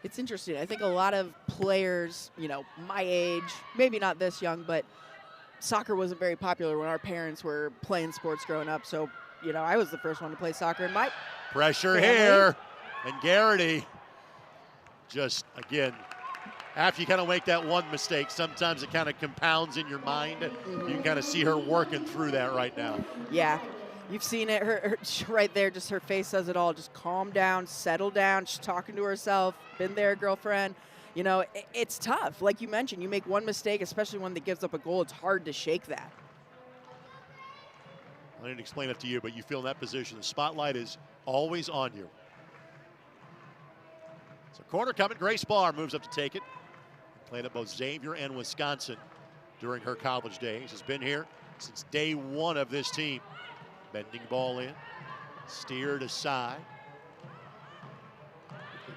It's interesting. I think a lot of players, you know, my age, maybe not this young, but soccer wasn't very popular when our parents were playing sports growing up. So, you know, I was the first one to play soccer in my pressure family. Here. And Garrity just, again, after you kind of make that one mistake, sometimes it kind of compounds in your mind. You can kind of see her working through that right now. Yeah. You've seen it, her right there, just her face says it all. Just calm down, settle down. She's talking to herself. Been there, girlfriend. You know, it's tough. Like you mentioned, you make one mistake, especially one that gives up a goal, it's hard to shake that. I didn't explain it to you, but you feel in that position. The spotlight is always on you. So corner coming. Grace Barr moves up to take it. Played at both Xavier and Wisconsin during her college days. Has been here since day one of this team. Bending ball in, steered aside.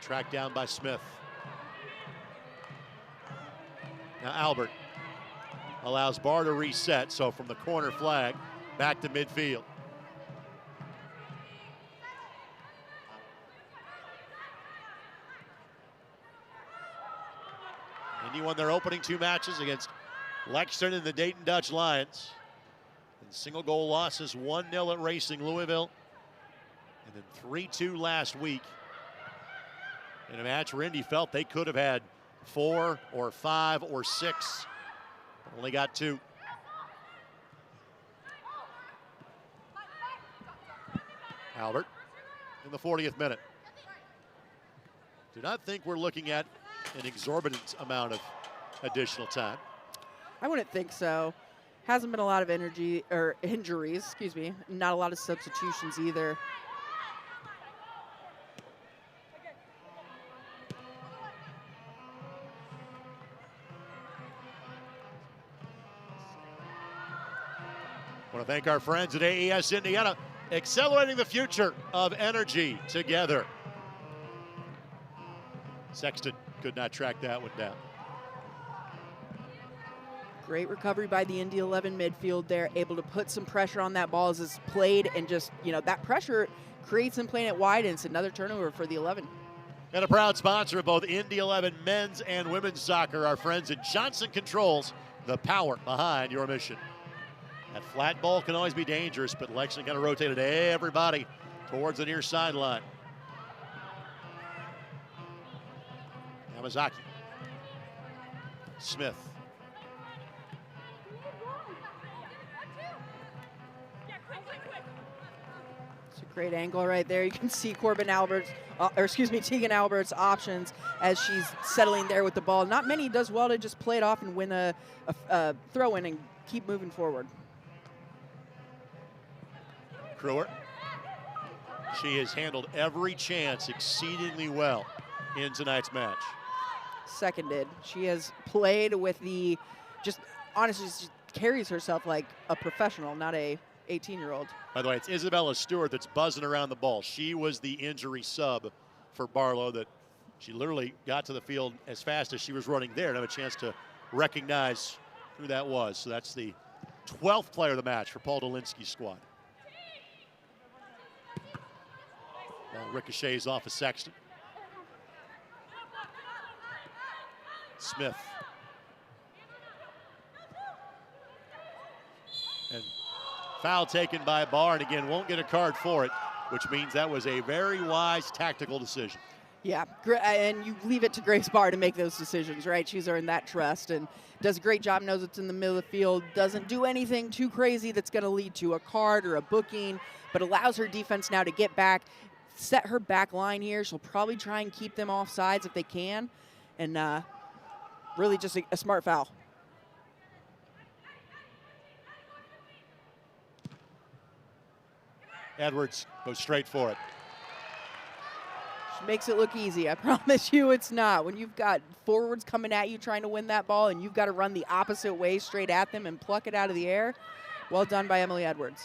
Tracked down by Smith. Now Albert allows Barr to reset, so from the corner flag, back to midfield. Indy won their opening 2 matches against Lexington and the Dayton Dutch Lions. Single goal losses, 1-0 at Racing Louisville, and then 3-2 last week in a match where Indy felt they could have had 4 or 5 or 6. Only got 2. Albert in the 40th minute. Do not think we're looking at an exorbitant amount of additional time. I wouldn't think so. Hasn't been a lot of injuries, excuse me. Not a lot of substitutions either. I want to thank our friends at AES Indiana, accelerating the future of energy together. Sexton could not track that one down. Great recovery by the Indy 11 midfield there, able to put some pressure on that ball as it's played, and just, you know, that pressure creates them playing it wide, and it's another turnover for the 11. And a proud sponsor of both Indy 11 men's and women's soccer, our friends at Johnson Controls, the power behind your mission. That flat ball can always be dangerous, but Lexington kind of rotated everybody towards the near sideline. Yamazaki. Smith. Great angle right there. You can see Tegan Albert's options as she's settling there with the ball. Not many does well to just play it off and win a throw in and keep moving forward. Kruer. She has handled every chance exceedingly well in tonight's match. Seconded. She has played with honestly, she carries herself like a professional, not a 18-year-old. By the way, it's Isabella Stewart that's buzzing around the ball. She was the injury sub for Barlow, that she literally got to the field as fast as she was running there and have a chance to recognize who that was. So that's the 12th player of the match for Paul Dolinsky's squad. Ball ricochets off of Sexton. Smith. And foul taken by Barr, and again, won't get a card for it, which means that was a very wise tactical decision. Yeah, and you leave it to Grace Barr to make those decisions, right? She's earned that trust and does a great job, knows it's in the middle of the field, doesn't do anything too crazy that's going to lead to a card or a booking, but allows her defense now to get back, set her back line here. She'll probably try and keep them off sides if they can. And really just a smart foul. Edwards goes straight for it. She makes it look easy. I promise you it's not. When you've got forwards coming at you trying to win that ball and you've got to run the opposite way straight at them and pluck it out of the air, well done by Emily Edwards.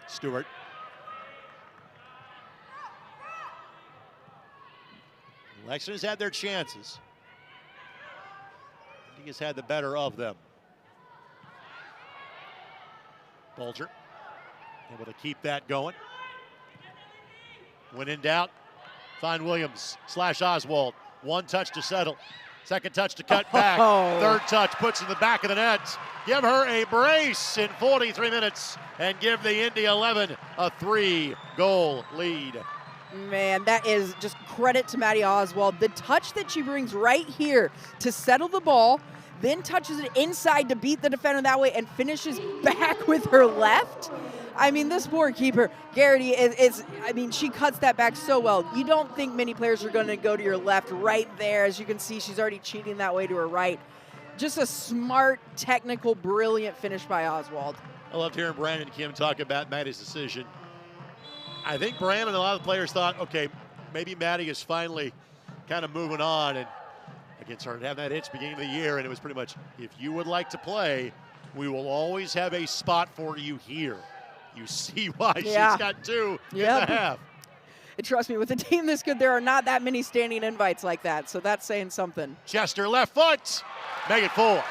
Stewart. Lexington has had their chances. He has had the better of them. Bulger able to keep that going. When in doubt, find Williams / Oswald. One touch to settle. Second touch to cut back. Third touch puts in the back of the net. Give her a brace in 43 minutes and give the Indy 11 a 3-goal lead. Man, that is just credit to Maddie Oswald. The touch that she brings right here to settle the ball, then touches it inside to beat the defender that way and finishes back with her left. I mean, this poor keeper, Garrity, she cuts that back so well. You don't think many players are going to go to your left right there. As you can see, she's already cheating that way to her right. Just a smart, technical, brilliant finish by Oswald. I loved hearing Brandon Kim talk about Maddie's decision. I think Brandon and a lot of the players thought, okay, maybe Maddie is finally kind of moving on. And again, started having that itch beginning of the year, and it was pretty much, if you would like to play, we will always have a spot for you here. You see why she's got 2 in the half. And trust me, with a team this good, there are not that many standing invites like that, so that's saying something. Chester left foot, make it 4.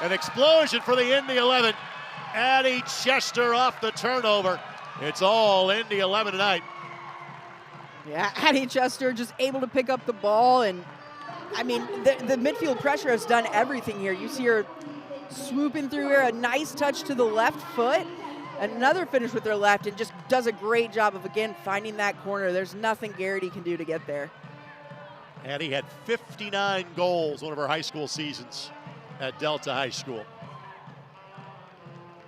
An explosion for the Indy 11. Addie Chester off the turnover. It's all Indy 11 tonight. Yeah, Addie Chester just able to pick up the ball, and I mean, the midfield pressure has done everything here. You see her swooping through here, a nice touch to the left foot, another finish with her left, and just does a great job of, again, finding that corner. There's nothing Garrity can do to get there. Addie had 59 goals one of her high school seasons at Delta High School.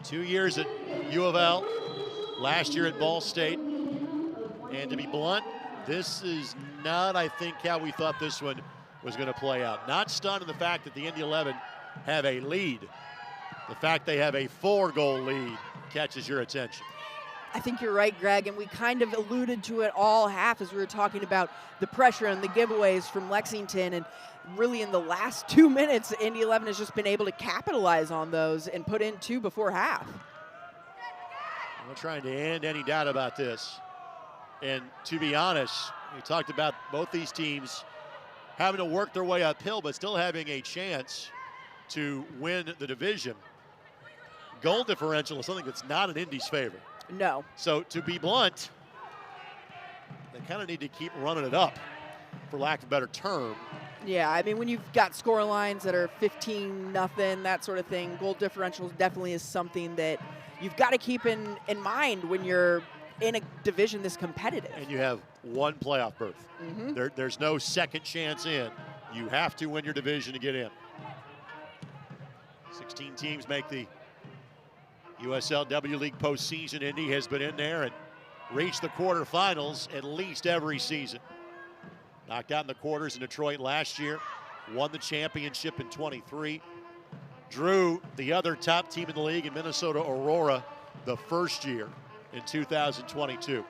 2 years at U of L, last year at Ball State. And to be blunt, this is not, I think, how we thought this one was going to play out. Not stunned in the fact that the Indy 11 have a lead. The fact they have a 4-goal lead catches your attention. I think you're right, Greg, and we kind of alluded to it all half as we were talking about the pressure and the giveaways from Lexington, and really in the last 2 minutes, Indy 11 has just been able to capitalize on those and put in 2 before half. I'm trying to end any doubt about this. And to be honest, we talked about both these teams having to work their way uphill, but still having a chance to win the division. Goal differential is something that's not in Indy's favor. No. So to be blunt, they kind of need to keep running it up, for lack of a better term. Yeah, I mean, when you've got score lines that are 15-0, that sort of thing, goal differential definitely is something that you've got to keep in mind when you're in a division this competitive. And you have 1 playoff berth. There's no second chance in. You have to win your division to get in. 16 teams make the USLW League postseason. Indy has been in there and reached the quarterfinals at least every season. Knocked out in the quarters in Detroit last year, won the championship in 23, drew the other top team in the league in Minnesota Aurora the first year in 2022. In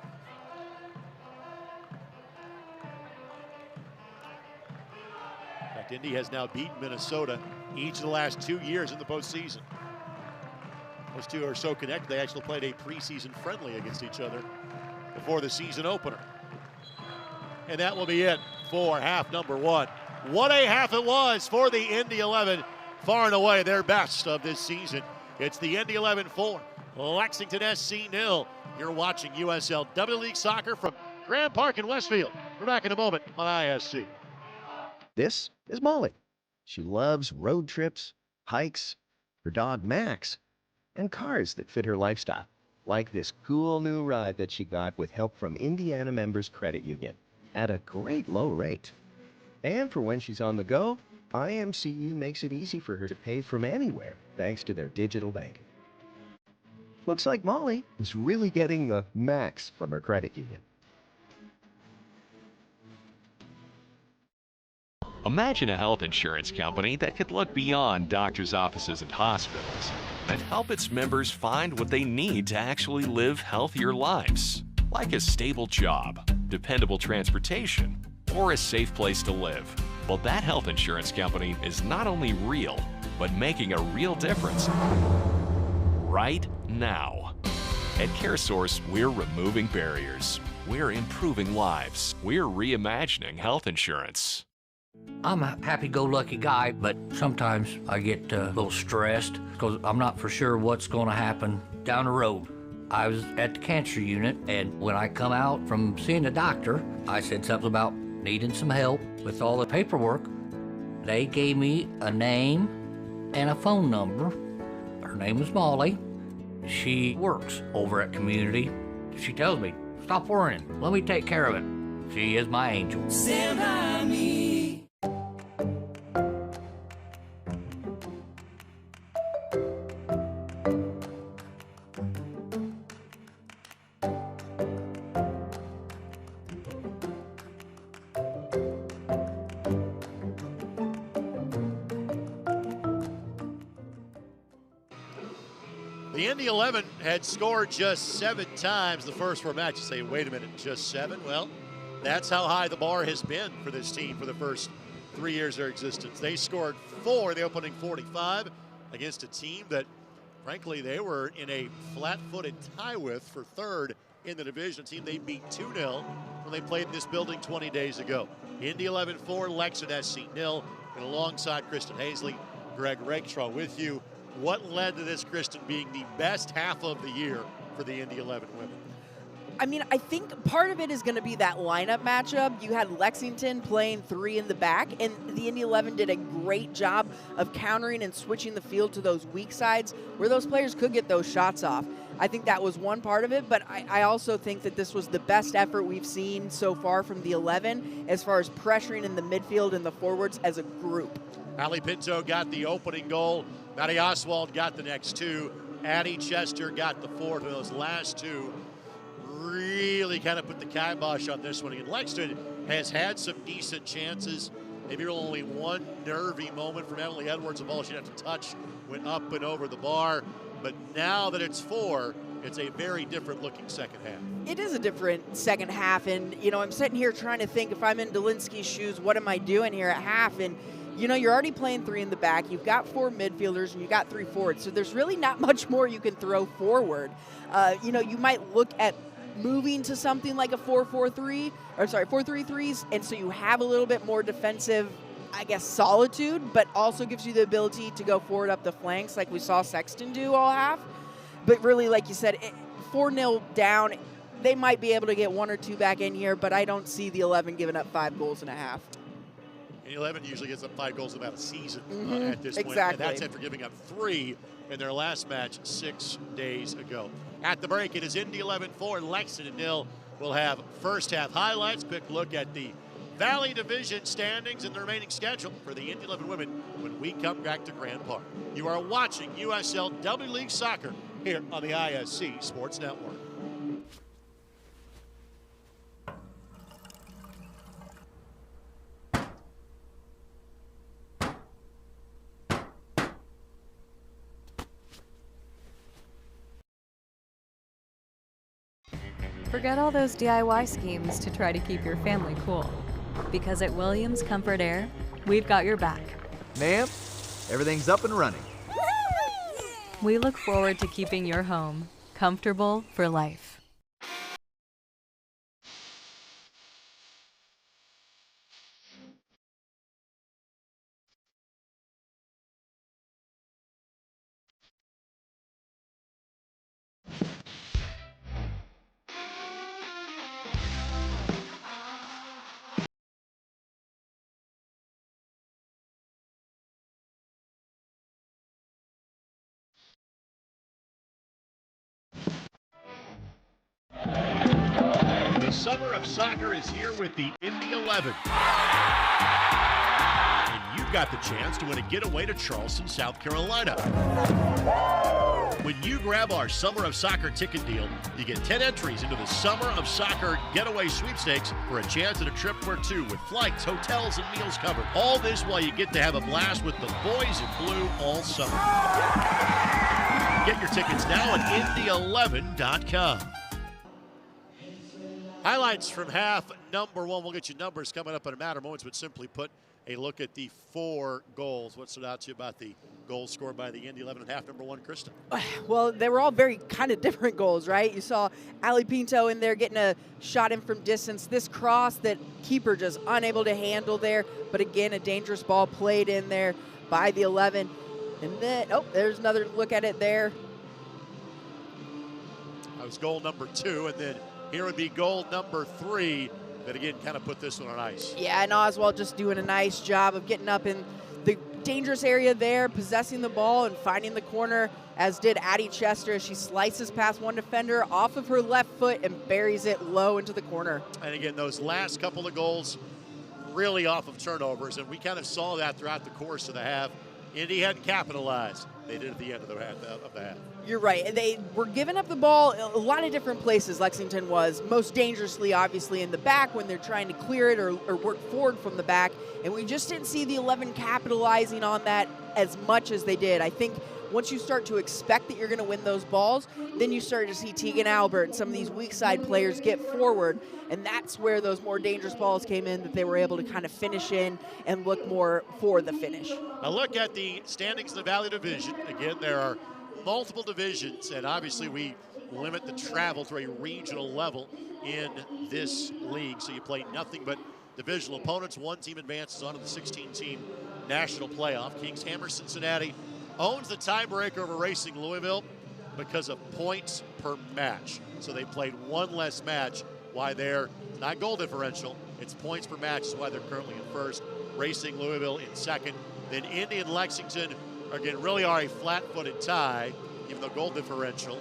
fact, Indy has now beaten Minnesota each of the last 2 years in the postseason. Those two are so connected, they actually played a preseason friendly against each other before the season opener. And that will be it for half number 1. What a half it was for the Indy 11. Far and away their best of this season. It's the Indy 11 4, Lexington SC 0. You're watching USLW League Soccer from Grand Park in Westfield. We're back in a moment on ISC. This is Molly. She loves road trips, hikes, her dog Max, and cars that fit her lifestyle, like this cool new ride that she got with help from Indiana Members Credit Union. at a great low rate. And for when she's on the go, IMCU makes it easy for her to pay from anywhere thanks to their digital banking. Looks like Molly is really getting the max from her credit union. Imagine a health insurance company that could look beyond doctors' offices and hospitals and help its members find what they need to actually live healthier lives, like a stable job, dependable transportation, or a safe place to live. Well, that health insurance company is not only real, but making a real difference right now. At CareSource, we're removing barriers. We're improving lives. We're reimagining health insurance. I'm a happy-go-lucky guy, but sometimes I get a little stressed because I'm not for sure what's going to happen down the road. I was at the cancer unit, and when I come out from seeing the doctor, I said something about needing some help with all the paperwork. They gave me a name and a phone number. Her name is Molly. She works over at Community. She tells me, stop worrying, let me take care of it. She is my angel. Stand by me. The Indy 11 had scored just 7 times the first 4 matches. Say, wait a minute, just 7? Well, that's how high the bar has been for this team for the first 3 years of their existence. They scored 4 in the opening 45 against a team that, frankly, they were in a flat-footed tie with for third in the division. A team they beat 2-0 when they played in this building 20 days ago. Indy 11-4, Lexington S.C. 0, and alongside Kristen Hazley, Greg Rakestraw with you. What led to this, Kristen, being the best half of the year for the Indy 11 women? I mean, I think part of it is going to be that lineup matchup. You had Lexington playing 3 in the back, and the Indy 11 did a great job of countering and switching the field to those weak sides where those players could get those shots off. I think that was one part of it, but I also think that this was the best effort we've seen so far from the 11 as far as pressuring in the midfield and the forwards as a group. Allie Pinto got the opening goal. Maddie Oswald got the next 2. Addie Chester got the 4th. And those last 2 really kind of put the kibosh on this one. And Lexington has had some decent chances. Maybe only one nervy moment from Emily Edwards. The ball she didn't have to touch went up and over the bar. But now that it's 4, it's a very different looking second half. It is a different second half. And, you know, I'm sitting here trying to think, if I'm in Dolinsky's shoes, what am I doing here at half? And you know, you're already playing 3 in the back. You've got 4 midfielders and you got 3 forwards. So there's really not much more you can throw forward. You know, you might look at moving to something like a 4-4-3, or sorry, 4-3-3s, and so you have a little bit more defensive, I guess, solitude, but also gives you the ability to go forward up the flanks like we saw Sexton do all half. But really, like you said, 4-0 down, they might be able to get 1 or 2 back in here, but I don't see the 11 giving up 5 goals and a half. And 11 usually gets up 5 goals in about a season at this point. Exactly. And that's after giving up 3 in their last match 6 days ago. At the break, it is Indy 11-4, Lexington 0. We'll have first half highlights, quick look at the Valley Division standings and the remaining schedule for the Indy 11 women when we come back to Grand Park. You are watching USLW League Soccer here on the ISC Sports Network. Forget all those DIY schemes to try to keep your family cool. Because at Williams Comfort Air, we've got your back. Ma'am, everything's up and running. We look forward to keeping your home comfortable for life. The summer of soccer is here with the Indy 11. And you've got the chance to win a getaway to Charleston, South Carolina. When you grab our Summer of Soccer ticket deal, you get 10 entries into the Summer of Soccer Getaway Sweepstakes for a chance at a trip or two with flights, hotels, and meals covered. All this while you get to have a blast with the boys in blue all summer. Get your tickets now at Indy11.com. Highlights from half number one. We'll get you numbers coming up in a matter of moments, but simply put, a look at the 4 goals. What stood out to you about the goals scored by the Indy 11 at half number one, Kristen? Well, they were all very kind of different goals, right? You saw Ali Pinto in there getting a shot in from distance. This cross that keeper just unable to handle there. But again, a dangerous ball played in there by the 11. And then, there's another look at it there. That was goal number 2. And then here would be goal number 3. That again kind of put this one on ice. Yeah, and Oswald just doing a nice job of getting up in the dangerous area there, possessing the ball and finding the corner, as did Addie Chester as she slices past one defender off of her left foot and buries it low into the corner. And again, those last couple of goals really off of turnovers, and we kind of saw that throughout the course of the half. Indy hadn't capitalized. They did at the end of the half. You're right. They were giving up the ball a lot of different places. Lexington was most dangerously, obviously, in the back when they're trying to clear it or work forward from the back. And we just didn't see the 11 capitalizing on that as much as they did. I think once you start to expect that you're going to win those balls, then you start to see Tegan Albert and some of these weak side players get forward. And that's where those more dangerous balls came in that they were able to kind of finish in and look more for the finish. A look at the standings in the Valley Division. Again, there are multiple divisions, and obviously we limit the travel to a regional level in this league. So you play nothing but divisional opponents. One team advances on to the 16-team national playoff. Kings Hammer Cincinnati owns the tiebreaker over Racing Louisville because of points per match. So they played one less match. Why they're not goal differential, it's points per match is why they're currently in first. Racing Louisville in second. Then Indy and Lexington again really are a flat-footed tie, even though goal differential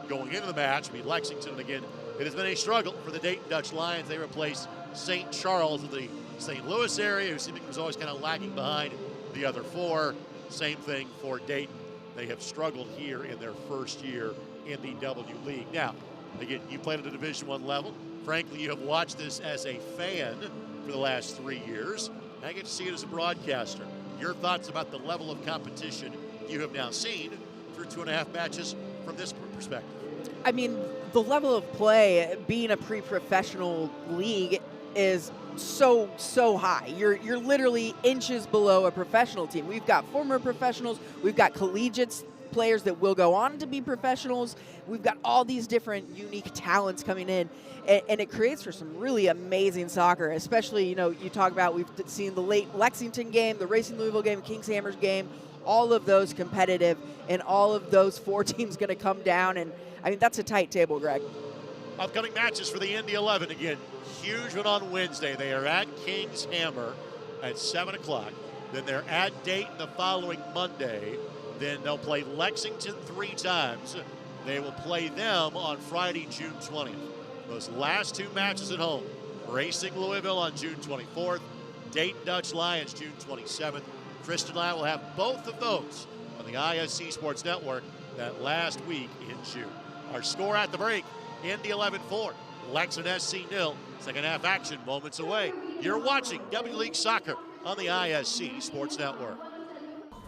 going into the match. I mean, Lexington, and again, it has been a struggle for the Dayton Dutch Lions. They replaced St. Charles in the St. Louis area, who seemed like was always kind of lagging behind the other 4. Same thing for Dayton. They have struggled here in their first year in the W League. Now, again, you played at a Division I level. Frankly, you have watched this as a fan for the last 3 years. I get to see it as a broadcaster. Your thoughts about the level of competition you have now seen through 2.5 matches from this perspective? I mean, the level of play, being a pre-professional league, is so high. You're literally inches below a professional team. We've got former professionals. We've got collegiate players that will go on to be professionals. We've got all these different unique talents coming in, and it creates for some really amazing soccer, especially, you talk about, we've seen the late Lexington game, the Racing Louisville game, Kings Hammers game, all of those competitive, and all of those 4 teams going to come down, and I mean, that's a tight table, Greg. Upcoming matches for the Indy 11 again. Huge one on Wednesday. They are at Kings Hammer at 7 o'clock. Then they're at Dayton the following Monday. Then they'll play Lexington 3 times. They will play them on Friday, June 20th. Those last 2 matches at home. Racing Louisville on June 24th. Dayton Dutch Lions June 27th. Kristen and I will have both of those on the ISC Sports Network that last week in June. Our score at the break, Indy 11-4, Lexington S.C. 0. Second half action moments away. You're watching W League Soccer on the ISC Sports Network.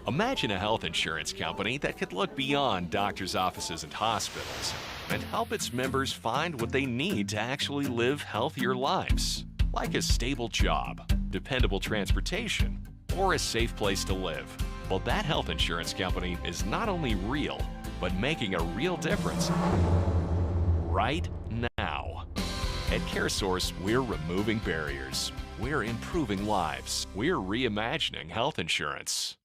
Imagine a health insurance company that could look beyond doctors' offices and hospitals and help its members find what they need to actually live healthier lives, like a stable job, dependable transportation, or a safe place to live. Well, that health insurance company is not only real, but making a real difference right now. At CareSource, we're removing barriers. We're improving lives. We're reimagining health insurance.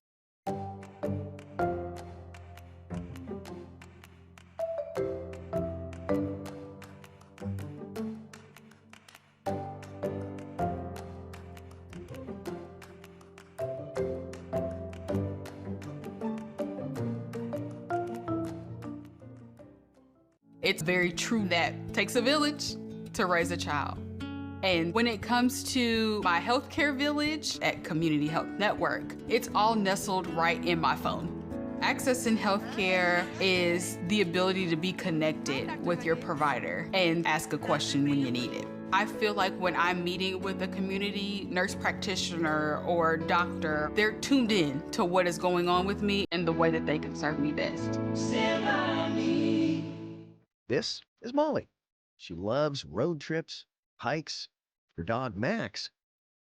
It's very true that it takes a village to raise a child. And when it comes to my healthcare village at Community Health Network, it's all nestled right in my phone. Accessing healthcare is the ability to be connected with your provider and ask a question when you need it. I feel like when I'm meeting with a community nurse practitioner or doctor, they're tuned in to what is going on with me and the way that they can serve me best. This is Molly. She loves road trips, hikes, her dog Max,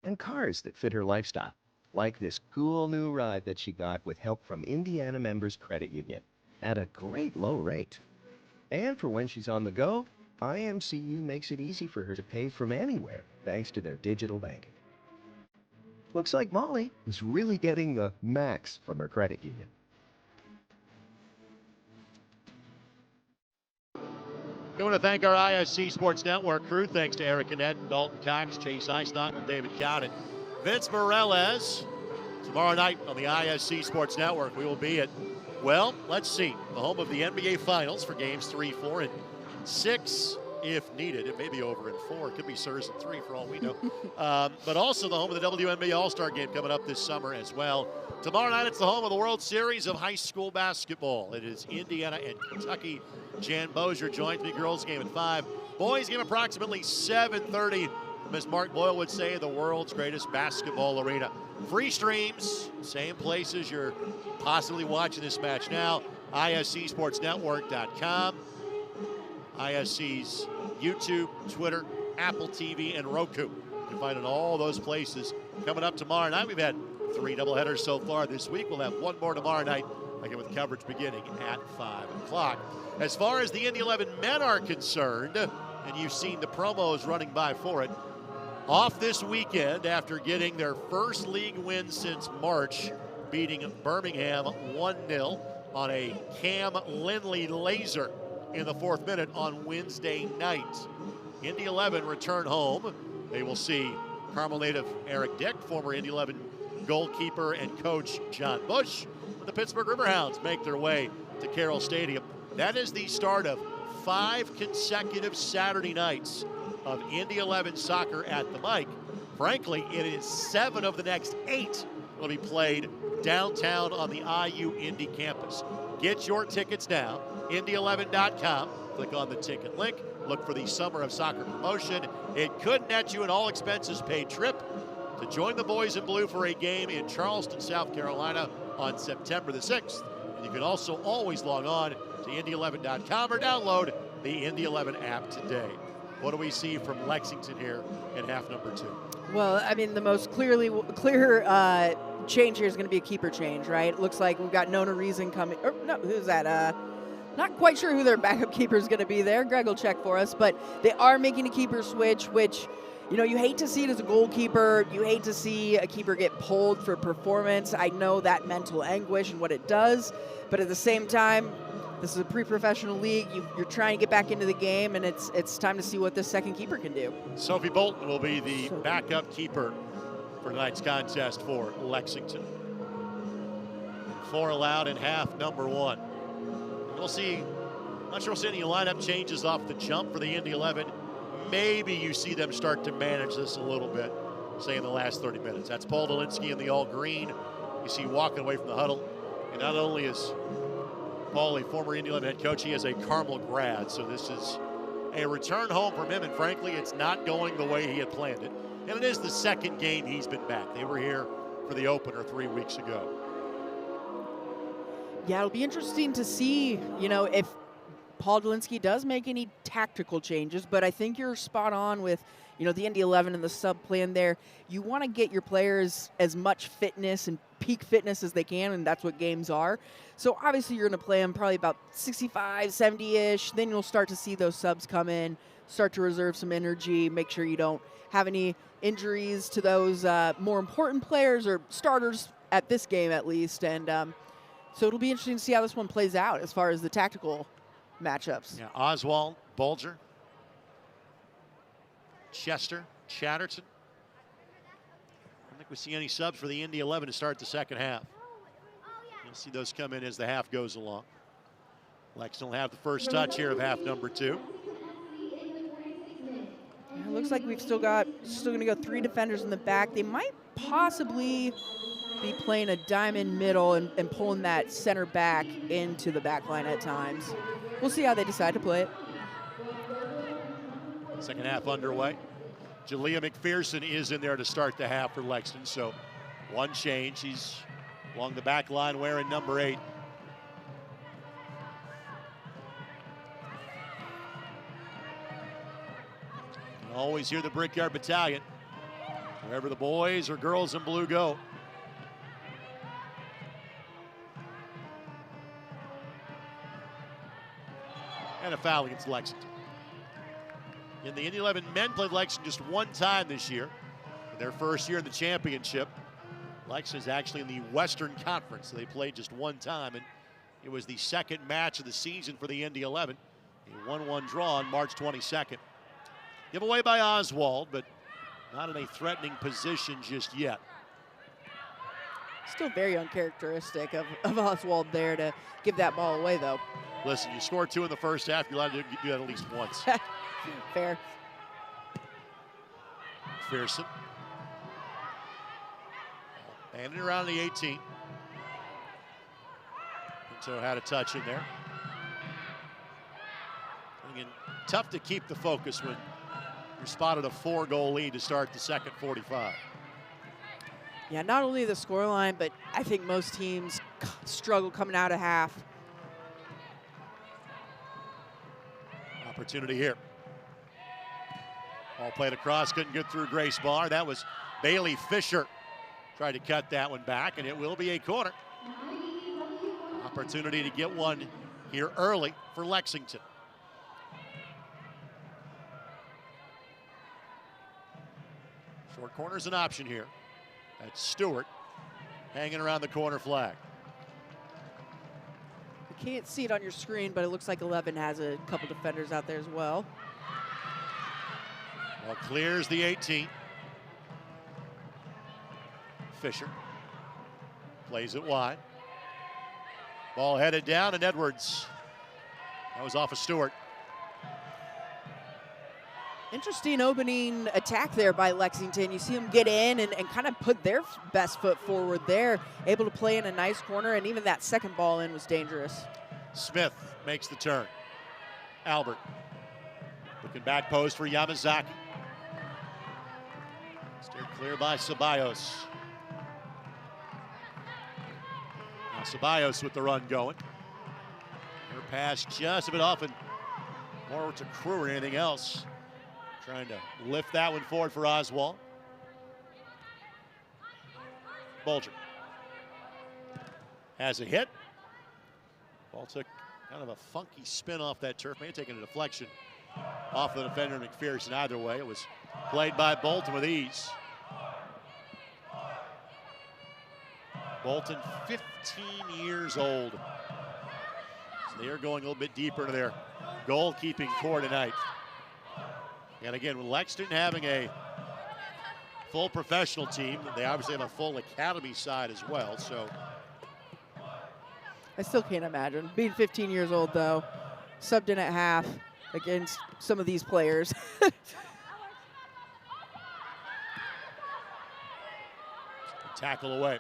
and cars that fit her lifestyle, like this cool new ride that she got with help from Indiana Members Credit Union at a great low rate. And for when she's on the go, IMCU makes it easy for her to pay from anywhere thanks to their digital banking. Looks like Molly is really getting the max from her credit union. We want to thank our ISC Sports Network crew. Thanks to Eric Annette, Dalton Cox, Chase Eisnott, and David Cowden. Vince Morales, tomorrow night on the ISC Sports Network, we will be at, well, let's see, the home of the NBA Finals for games 3, 4, and 6 if needed. It may be over in 4. It could be Sirs in 3 for all we know. But also the home of the WNBA All-Star Game coming up this summer as well. Tomorrow night, it's the home of the World Series of High School Basketball. It is Indiana and Kentucky. Jan Bozier joins me. Girls game at 5. Boys game approximately 7:30. As Mark Boyle would say, the world's greatest basketball arena. Free streams, same places you're possibly watching this match now. ISCSportsNetwork.com. ISC's YouTube, Twitter, Apple TV, and Roku. You can find it in all those places. Coming up tomorrow night, we've had 3 doubleheaders so far this week. We'll have 1 more tomorrow night, again with coverage beginning at 5 o'clock. As far as the Indy 11 men are concerned, and you've seen the promos running by for it, off this weekend after getting their first league win since March, beating Birmingham 1-0 on a Cam Lindley laser in the 4th minute on Wednesday night. Indy 11 return home. They will see Carmel native Eric Dick, former Indy 11 goalkeeper and coach John Bush. The Pittsburgh Riverhounds make their way to Carroll Stadium. That is the start of 5 consecutive Saturday nights of Indy 11 soccer at the Mike. Frankly, it is 7 of the next 8 will be played downtown on the IU Indy campus. Get your tickets now, Indy11.com. Click on the ticket link. Look for the Summer of Soccer promotion. It could net you an all-expenses-paid trip to join the boys in blue for a game in Charleston, South Carolina on September the 6th. And you can also always log on to Indy11.com or download the Indy 11 app today. What do we see from Lexington here in half number 2? Well, I mean, the most clear change here is going to be a keeper change, right? It looks like we've got Nona Reason coming. Or, no, who's that? Not quite sure who their backup keeper is going to be there. Greg will check for us. But they are making a keeper switch, which, you know, you hate to see it as a goalkeeper. You hate to see a keeper get pulled for performance. I know that mental anguish and what it does. But at the same time, this is a pre-professional league. You're trying to get back into the game, and it's time to see what this second keeper can do. Sophie Bolton will be the backup keeper for tonight's contest for Lexington. 4 allowed in half number 1. We'll see. I'm not sure we'll see any lineup changes off the jump for the Indy 11. Maybe you see them start to manage this a little bit, say in the last 30 minutes. That's Paul Dolinsky in the all green. You see walking away from the huddle. And not only is Paul a former Indy 11 head coach, he is a Carmel grad. So this is a return home from him. And frankly, it's not going the way he had planned it. And it is the second game he's been back. They were here for the opener 3 weeks ago. Yeah, it'll be interesting to see, you know, if Paul Dolinsky does make any tactical changes, but I think you're spot on with, you know, the Indy 11 and the sub plan there. You want to get your players as much fitness and peak fitness as they can, and that's what games are. So obviously you're going to play them probably about 65, 70-ish. Then you'll start to see those subs come in, start to reserve some energy, make sure you don't have any injuries to those more important players or starters at this game at least. And so it'll be interesting to see how this one plays out as far as the tactical matchups. Yeah, Oswald, Bulger, Chester, Chatterton. I don't think we see any subs for the Indy 11 to start the second half. You'll see those come in as the half goes along. Lexington will have the first touch here of half number 2. It looks like we've still going to go 3 defenders in the back. They might possibly be playing a diamond middle and pulling that center back into the back line at times. We'll see how they decide to play it. Second half underway. Jalea McPherson is in there to start the half for Lexington, so one change. He's along the back line wearing number 8. You always hear the Brickyard Battalion wherever the boys or girls in blue go. And a foul against Lexington. In the Indy 11, men played Lexington just one time this year. In their first year in the championship. Lexington is actually in the Western Conference, so they played just one time, and it was the second match of the season for the Indy 11. A 1-1 draw on March 22nd. Giveaway by Oswald, but not in a threatening position just yet. Still very uncharacteristic of Oswald there to give that ball away, though. Listen, you score 2 in the first half, you're allowed to do that at least once. Fair. McPherson. Handing it around the 18. Pinto had a touch in there. Again, tough to keep the focus when you're spotted a 4-goal lead to start the second 45. Yeah, not only the scoreline, but I think most teams struggle coming out of half. Opportunity here. Ball played across, couldn't get through Grace Barr. That was Bailey Fisher. Tried to cut that one back, and it will be a corner. Opportunity to get one here early for Lexington. Short corner's an option here. That's Stewart hanging around the corner flag. You can't see it on your screen, but it looks like 11 has a couple defenders out there as well. Well, clears the 18. Fisher plays it wide. Ball headed down, and Edwards. That was off of Stewart. Interesting opening attack there by Lexington. You see them get in and kind of put their best foot forward there, able to play in a nice corner, and even that second ball in was dangerous. Smith makes the turn. Albert looking back post for Yamazaki. Steered clear by Ceballos. Now Ceballos with the run going. Her pass just a bit off and more to Crew than anything else. Trying to lift that one forward for Oswald. Bulger has a hit. Ball took kind of a funky spin off that turf. May have taken a deflection off the defender McPherson. Either way, it was played by Bolton with ease. Bolton, 15 years old. So they are going a little bit deeper into their goalkeeping core tonight. And again, with Lexington having a full professional team, they obviously have a full academy side as well. So I still can't imagine being 15 years old, though, subbed in at half against some of these players. Tackle away.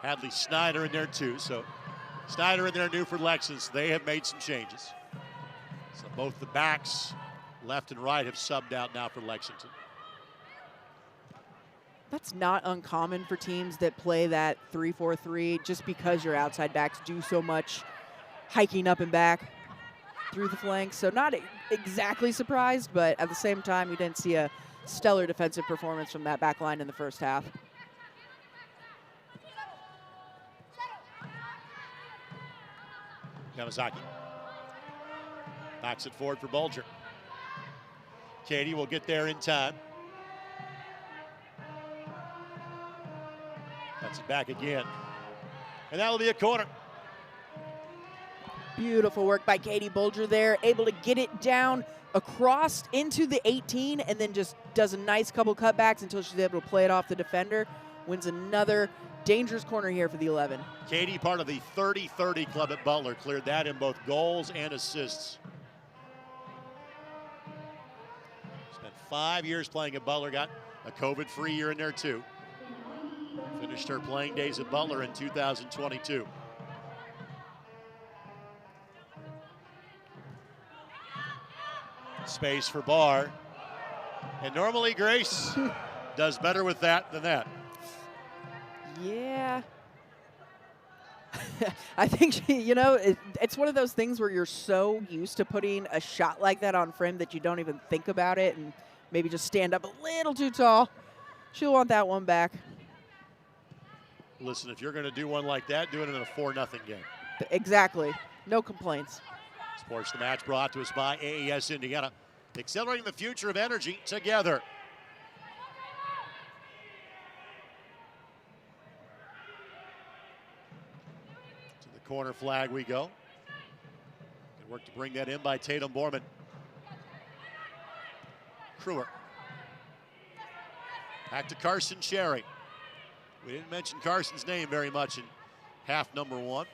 Hadley Snyder in there too. So Snyder in there new for Lexington. So they have made some changes. So both the backs, left and right, have subbed out now for Lexington. That's not uncommon for teams that play that 3-4-3 just because your outside backs do so much hiking up and back through the flanks. So not exactly surprised, but at the same time, we didn't see a stellar defensive performance from that back line in the first half. Yamazaki backs it forward for Bulger. Katie will get there in time. Cuts it back again. And that'll be a corner. Beautiful work by Katie Bulger there, able to get it down across into the 18 and then just does a nice couple cutbacks until she's able to play it off the defender. Wins another dangerous corner here for the 11. Katie, part of the 30-30 club at Butler, cleared that in both goals and assists. 5 years playing at Butler. Got a COVID-free year in there too. Finished her playing days at Butler in 2022. Space for Barr. And normally Grace does better with that than that. Yeah. I think, it's one of those things where you're so used to putting a shot like that on frame that you don't even think about it and maybe just stand up a little too tall. She'll want that one back. Listen, if you're going to do one like that, do it in a 4-0 game. Exactly. No complaints. Sports the Match brought to us by AES Indiana. Accelerating the future of energy together. To the corner flag we go. Good work to bring that in by Tatum Borman. Kruer. Back to Carson Cherry. We didn't mention Carson's name very much in half number 1.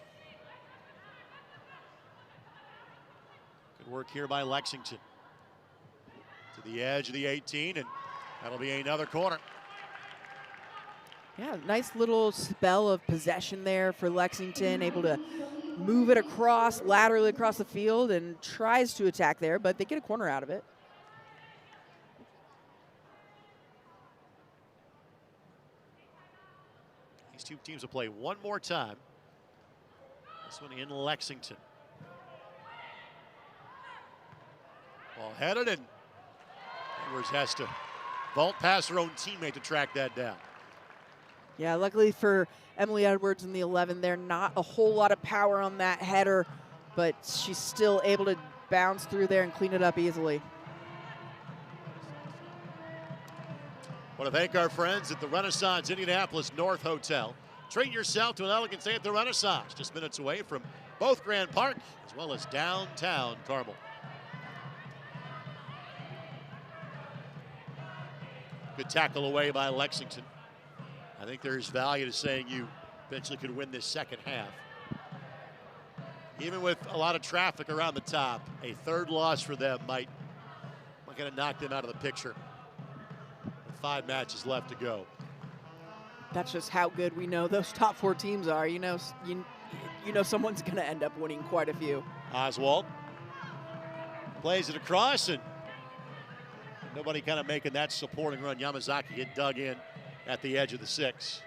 Good work here by Lexington. To the edge of the 18, and that'll be another corner. Yeah, nice little spell of possession there for Lexington, able to move it across, laterally across the field, and tries to attack there, but they get a corner out of it. These two teams will play one more time. This one in Lexington. Ball headed, and Edwards has to vault past her own teammate to track that down. Yeah, luckily for Emily Edwards in the 11 there, not a whole lot of power on that header, but she's still able to bounce through there and clean it up easily. I want to thank our friends at the Renaissance Indianapolis North Hotel. Treat yourself to an elegant stay at the Renaissance, just minutes away from both Grand Park as well as downtown Carmel. Good tackle away by Lexington. I think there's value to saying you eventually could win this second half. Even with a lot of traffic around the top, a third loss for them might kind of knock them out of the picture. With 5 matches left to go. That's just how good we know those top 4 teams are. You know someone's going to end up winning quite a few. Oswald plays it across, and nobody kind of making that supporting run. Yamazaki get dug in at the edge of the 6.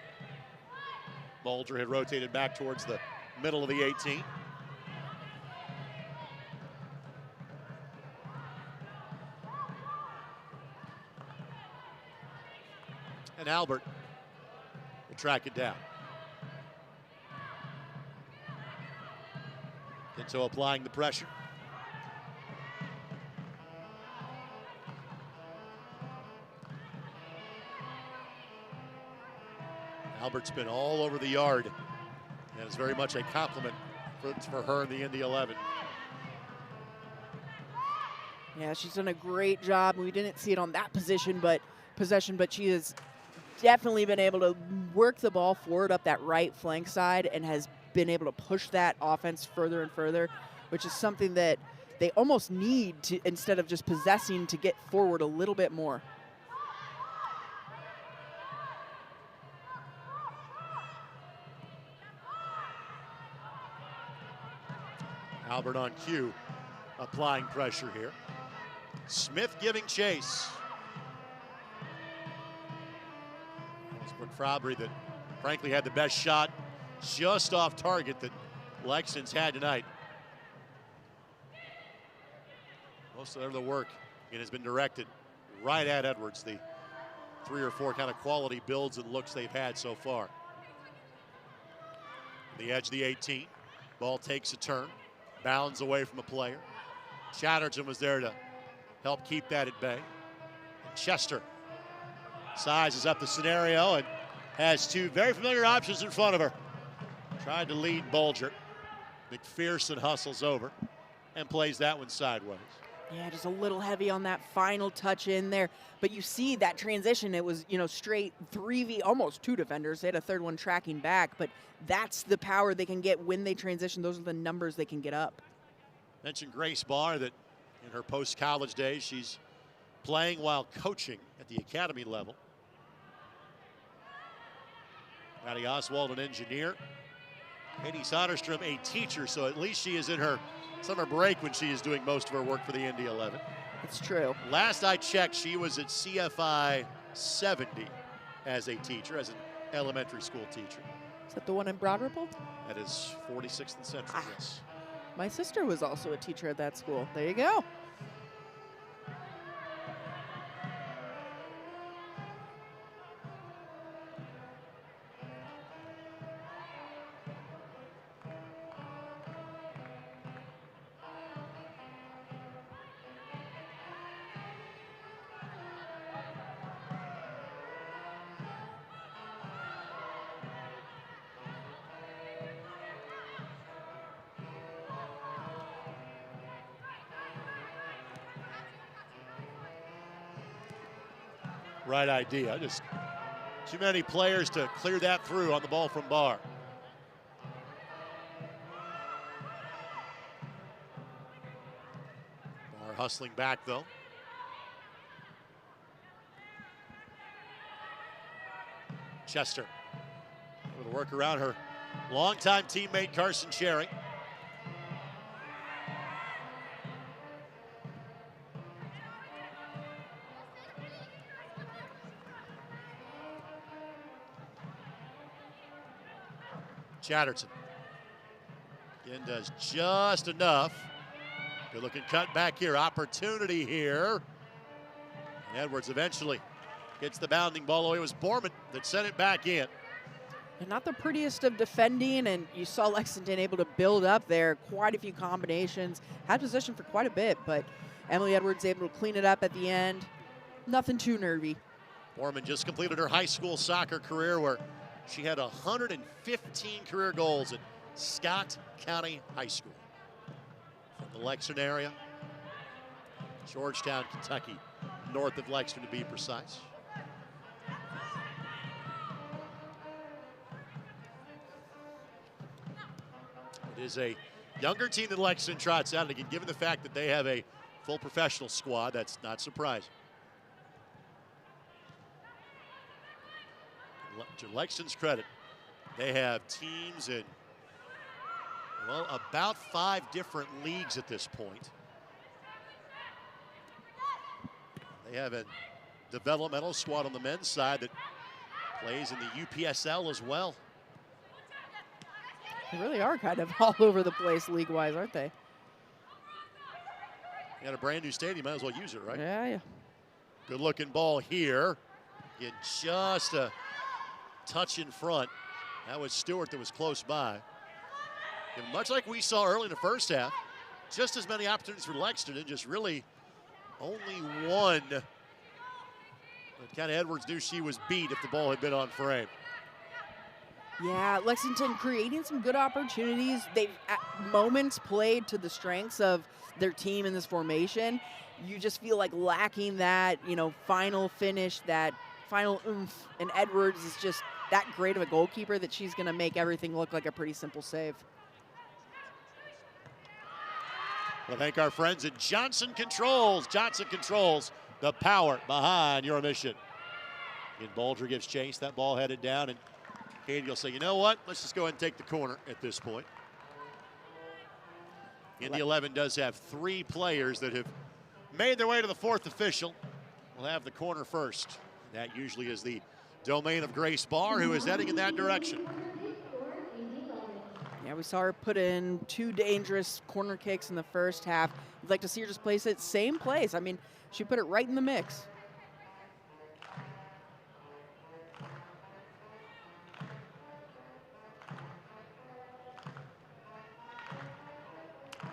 Bulger had rotated back towards the middle of the 18. And Albert will track it down. Pinto applying the pressure. Albert's been all over the yard, and it's very much a compliment for her in the Indy 11. Yeah, she's done a great job. We didn't see it on that possession, but she has definitely been able to work the ball forward up that right flank side and has been able to push that offense further and further, which is something that they almost need to, instead of just possessing, to get forward a little bit more. Albert on cue, applying pressure here. Smith giving chase. Frabry that frankly had the best shot just off target that Lexington's had tonight. Most of the work has been directed right at Edwards, the 3 or 4 kind of quality builds and looks they've had so far. The edge of the 18, ball takes a turn, bounds away from a player. Chatterton was there to help keep that at bay. And Chester sizes up the scenario and has 2 very familiar options in front of her. Tried to lead Bulger. McPherson hustles over and plays that one sideways. Yeah, just a little heavy on that final touch in there. But you see that transition, it was, straight 3v, almost 2 defenders. They had a third one tracking back, but that's the power they can get when they transition. Those are the numbers they can get up. Mentioned Grace Barr that in her post-college days, she's playing while coaching at the academy level. Maddie Oswald, an engineer. Katie Soderstrom, a teacher, so at least she is in her summer break when she is doing most of her work for the Indy 11. It's true. Last I checked, she was at CFI 70 as a teacher, as an elementary school teacher. Is that the one in Broad Ripple? That is 46th and Central, yes. My sister was also a teacher at that school. There you go. Right idea. Just too many players to clear that through on the ball from Barr. Barr hustling back, though. Chester able to work around her longtime teammate Carson Cherry. Chatterton again does just enough. Good looking cut back here. Opportunity here. And Edwards eventually gets the bounding ball away. It was Borman that sent it back in. And not the prettiest of defending, and you saw Lexington able to build up there. Quite a few combinations. Had possession for quite a bit, but Emily Edwards able to clean it up at the end. Nothing too nervy. Borman just completed her high school soccer career where she had 115 career goals at Scott County High School. From the Lexington area, Georgetown, Kentucky, north of Lexington to be precise. It is a younger team than Lexington trots out, and again, given the fact that they have a full professional squad, that's not surprising. To Lexington's credit, they have teams in, well, about 5 different leagues at this point. They have a developmental squad on the men's side that plays in the UPSL as well. They really are kind of all over the place league-wise, aren't they? You got a brand new stadium, might as well use it, right? Yeah. Good looking ball here. Get just a touch in front. That was Stewart that was close by. And much like we saw early in the first half, just as many opportunities for Lexington, just really only one. But kind of Edwards knew she was beat if the ball had been on frame. Yeah, Lexington creating some good opportunities. They've at moments played to the strengths of their team in this formation. You just feel like lacking that, final finish, that final oomph. And Edwards is just that great of a goalkeeper that she's going to make everything look like a pretty simple save. We'll thank our friends at Johnson Controls. Johnson Controls, the power behind your mission. And Bulger gives chase. That ball headed down, and Katie will say, you know what? Let's just go ahead and take the corner at this point. Indy 11 does have 3 players that have made their way to the 4th official. We'll have the corner first. That usually is the domain of Grace Barr, who is heading in that direction. Yeah, we saw her put in 2 dangerous corner kicks in the first half. I'd like to see her just place it same place. I mean, she put it right in the mix.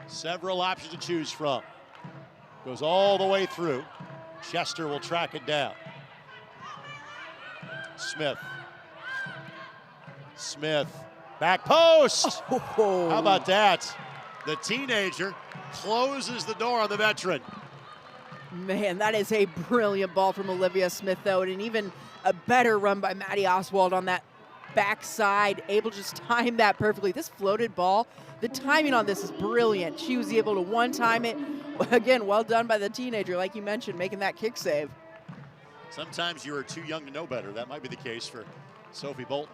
Several options to choose from. Goes all the way through. Chester will track it down. Smith, back post. Oh. How about that? The teenager closes the door on the veteran. Man, that is a brilliant ball from Olivia Smith, though, and even a better run by Maddie Oswald on that backside, able to just time that perfectly. This floated ball, the timing on this is brilliant. She was able to one-time it. Again, well done by the teenager, like you mentioned, making that kick save. Sometimes you are too young to know better. That might be the case for Sophie Bolton.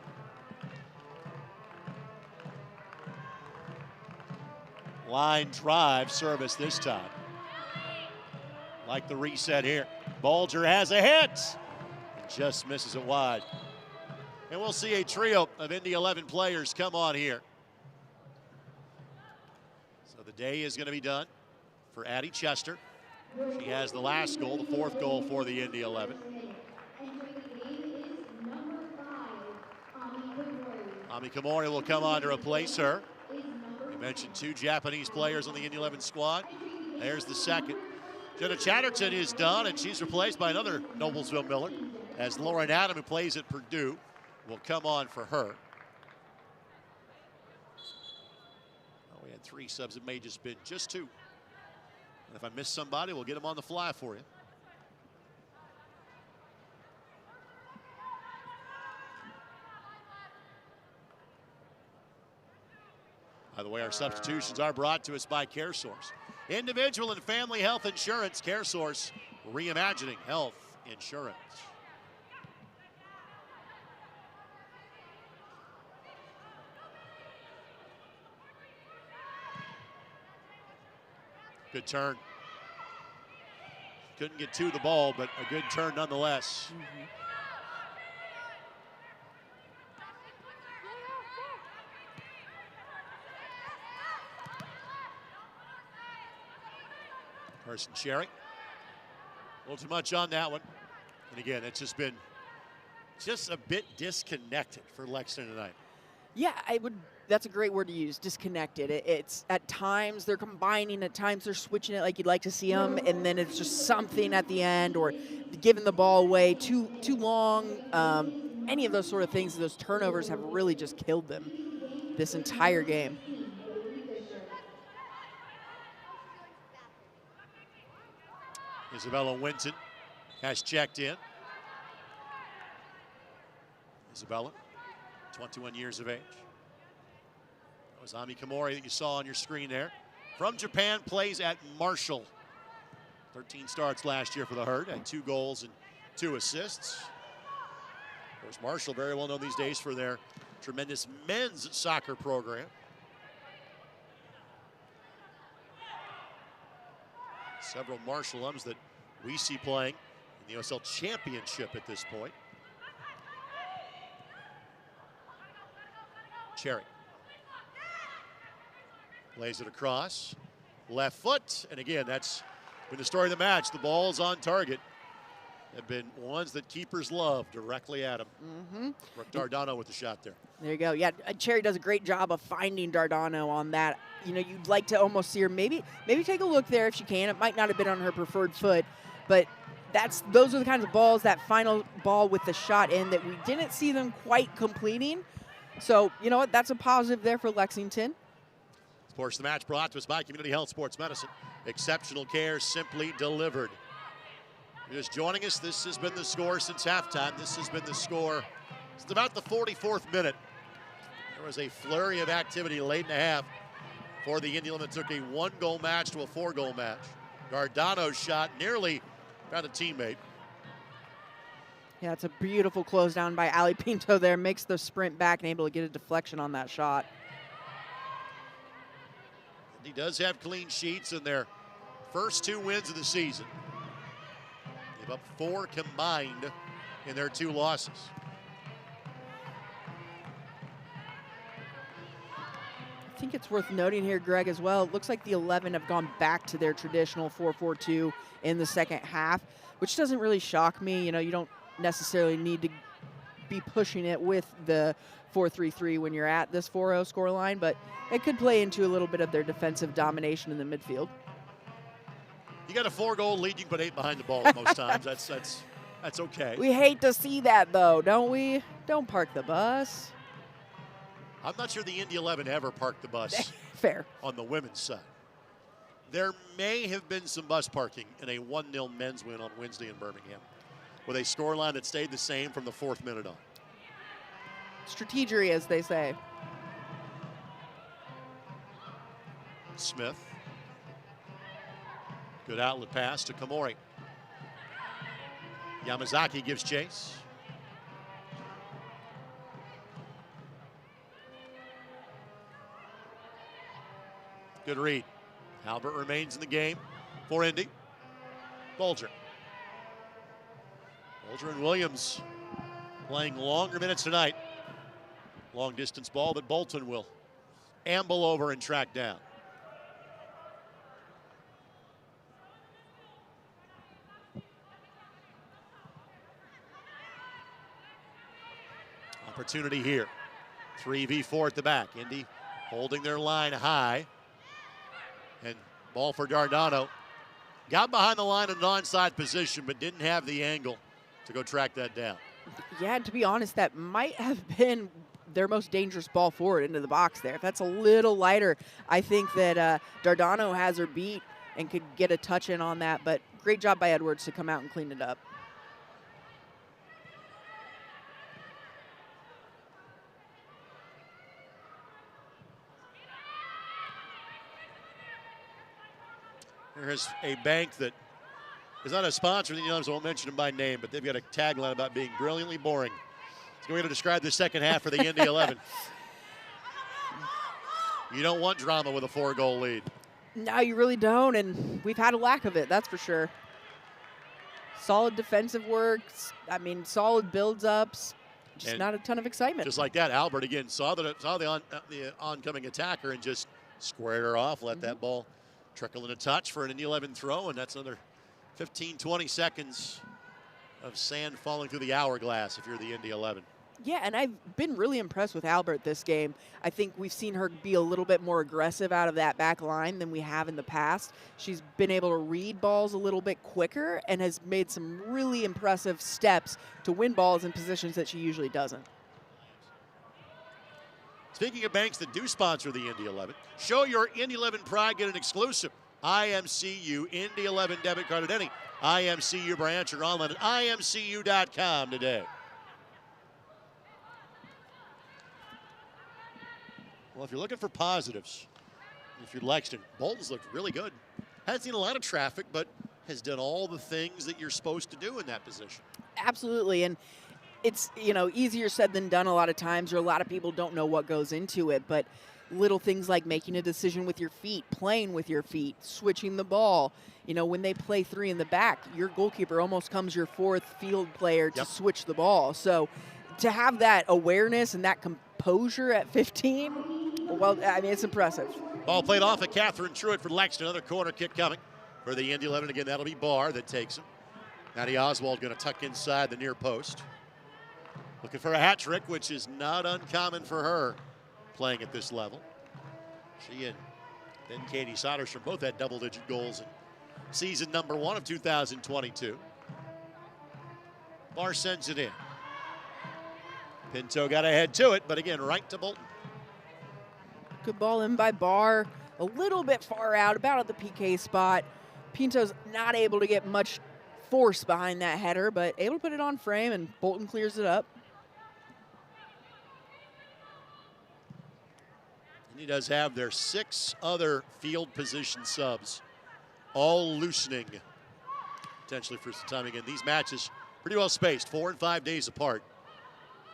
Line drive service this time. Like the reset here. Bulger has a hit. And just misses it wide. And we'll see a trio of Indy 11 players come on here. So the day is going to be done for Addie Chester. She has the last goal, the 4th goal for the Indy 11. Ami Komori will come on to replace her. We mentioned 2 Japanese players on the Indy 11 squad. There's the second. Jenna Chatterton is done, and she's replaced by another Noblesville Miller, as Lauren Adam, who plays at Purdue, will come on for her. Oh, we had 3 subs. It may just been just 2. And if I miss somebody, we'll get them on the fly for you. By the way, our substitutions are brought to us by CareSource. Individual and family health insurance. CareSource, reimagining health insurance. Good turn. Couldn't get to the ball, but a good turn nonetheless. Carson Cherry. A little too much on that one. And again, it's just been a bit disconnected for Lexington tonight. Yeah, that's a great word to use, disconnected. It's at times they're combining, at times they're switching it like you'd like to see them, and then it's just something at the end or giving the ball away too long. Any of those sort of things, those turnovers have really just killed them this entire game. Isabella Winton has checked in. Isabella, 21 years of age. That was Ami Komori that you saw on your screen there. From Japan, plays at Marshall. 13 starts last year for the Herd, had 2 goals and 2 assists. Of course, Marshall very well known these days for their tremendous men's soccer program. Several Marshall alums that we see playing in the USL Championship at this point. Cherry lays it across, left foot, and again, that's been the story of the match. The balls on target have been ones that keepers love, directly at him. Brooke Dardano with the shot there. There you go. Yeah, Cherry does a great job of finding Dardano on that. You know, you'd like to almost see her maybe take a look there if she can. It might not have been on her preferred foot, but those are the kinds of balls, that final ball with the shot in, that we didn't see them quite completing. So, you know what? That's a positive there for Lexington. This portion of the match brought to us by Community Health Sports Medicine. Exceptional care simply delivered. You're just joining us. This has been the score since halftime. This has been the score since about the 44th minute. There was a flurry of activity late in the half for the Indy that took a 1-goal match to a 4-goal match. Dardano's shot nearly found a teammate. Yeah, it's a beautiful close down by Ali Pinto there. Makes the sprint back and able to get a deflection on that shot. He does have clean sheets in their first 2 wins of the season. They've up 4 combined in their 2 losses. I think it's worth noting here, Greg, as well. It looks like the 11 have gone back to their traditional 4-4-2 in the second half, which doesn't really shock me. You know, you don't necessarily need to be pushing it with the 4-3-3 when you're at this 4-0 scoreline, but it could play into a little bit of their defensive domination in the midfield. You got a 4-goal lead, you can put 8 behind the ball most times. That's okay. We hate to see that, though, don't we? Don't park the bus. I'm not sure the Indy 11 ever parked the bus. Fair. On the women's side. There may have been some bus parking in a 1-0 men's win on Wednesday in Birmingham, with a scoreline that stayed the same from the 4th minute on. strategery, as they say. Smith. Good outlet pass to Komori. Yamazaki gives chase. Good read. Albert remains in the game for Indy. Bulger. Bulger and Williams playing longer minutes tonight. Long distance ball that Bolton will amble over and track down. Opportunity here. 3v4 at the back. Indy holding their line high. And ball for Dardano. Got behind the line in an onside position, but didn't have the angle to go track that down. Yeah, to be honest, that might have been their most dangerous ball forward into the box there. If that's a little lighter, I think that Dardano has her beat and could get a touch in on that. But great job by Edwards to come out and clean it up. Here's a bank that is not a sponsor. The Young's, I won't mention them by name, but they've got a tagline about being brilliantly boring. It's going to describe the second half for the Indy 11. You don't want drama with a 4-goal lead. No, you really don't, and we've had a lack of it, that's for sure. Solid defensive work, I mean, solid builds-ups, just and not a ton of excitement. Just like that, Albert again saw the oncoming attacker and just squared her off, let that ball trickle in a touch for an Indy 11 throw, and that's another 15, 20 seconds of sand falling through the hourglass if you're the Indy 11. Yeah, and I've been really impressed with Albert this game. I think we've seen her be a little bit more aggressive out of that back line than we have in the past. She's been able to read balls a little bit quicker and has made some really impressive steps to win balls in positions that she usually doesn't. Speaking of banks that do sponsor the Indy 11, show your Indy 11 pride, get an exclusive IMCU Indy 11 debit card at any IMCU branch or online at imcu.com today. Well, if you're looking for positives, if you're Lexington, Bolton's looked really good. Hasn't seen a lot of traffic, but has done all the things that you're supposed to do in that position. Absolutely, and it's, you know, easier said than done a lot of times, or a lot of people don't know what goes into it, but little things like making a decision with your feet, playing with your feet, switching the ball. You know, when they play 3 in the back, your goalkeeper almost comes your 4th field player to switch the ball. So to have that awareness and that composure at 15, well, I mean, it's impressive. Ball played off at Catherine Truitt for Lexington. Another corner kick coming for the Indy 11. Again, that'll be Barr that takes him. Maddie Oswald going to tuck inside the near post. Looking for a hat trick, which is not uncommon for her playing at this level. She and then Katie Soderstrom both had double-digit goals in season number 1 of 2022. Barr sends it in. Pinto got ahead to it, but again, right to Bolton. Good ball in by Barr, a little bit far out, about at the PK spot. Pinto's not able to get much force behind that header, but able to put it on frame, and Bolton clears it up. And he does have their 6 other field position subs, all loosening potentially for some time again. These matches pretty well spaced, 4 and 5 days apart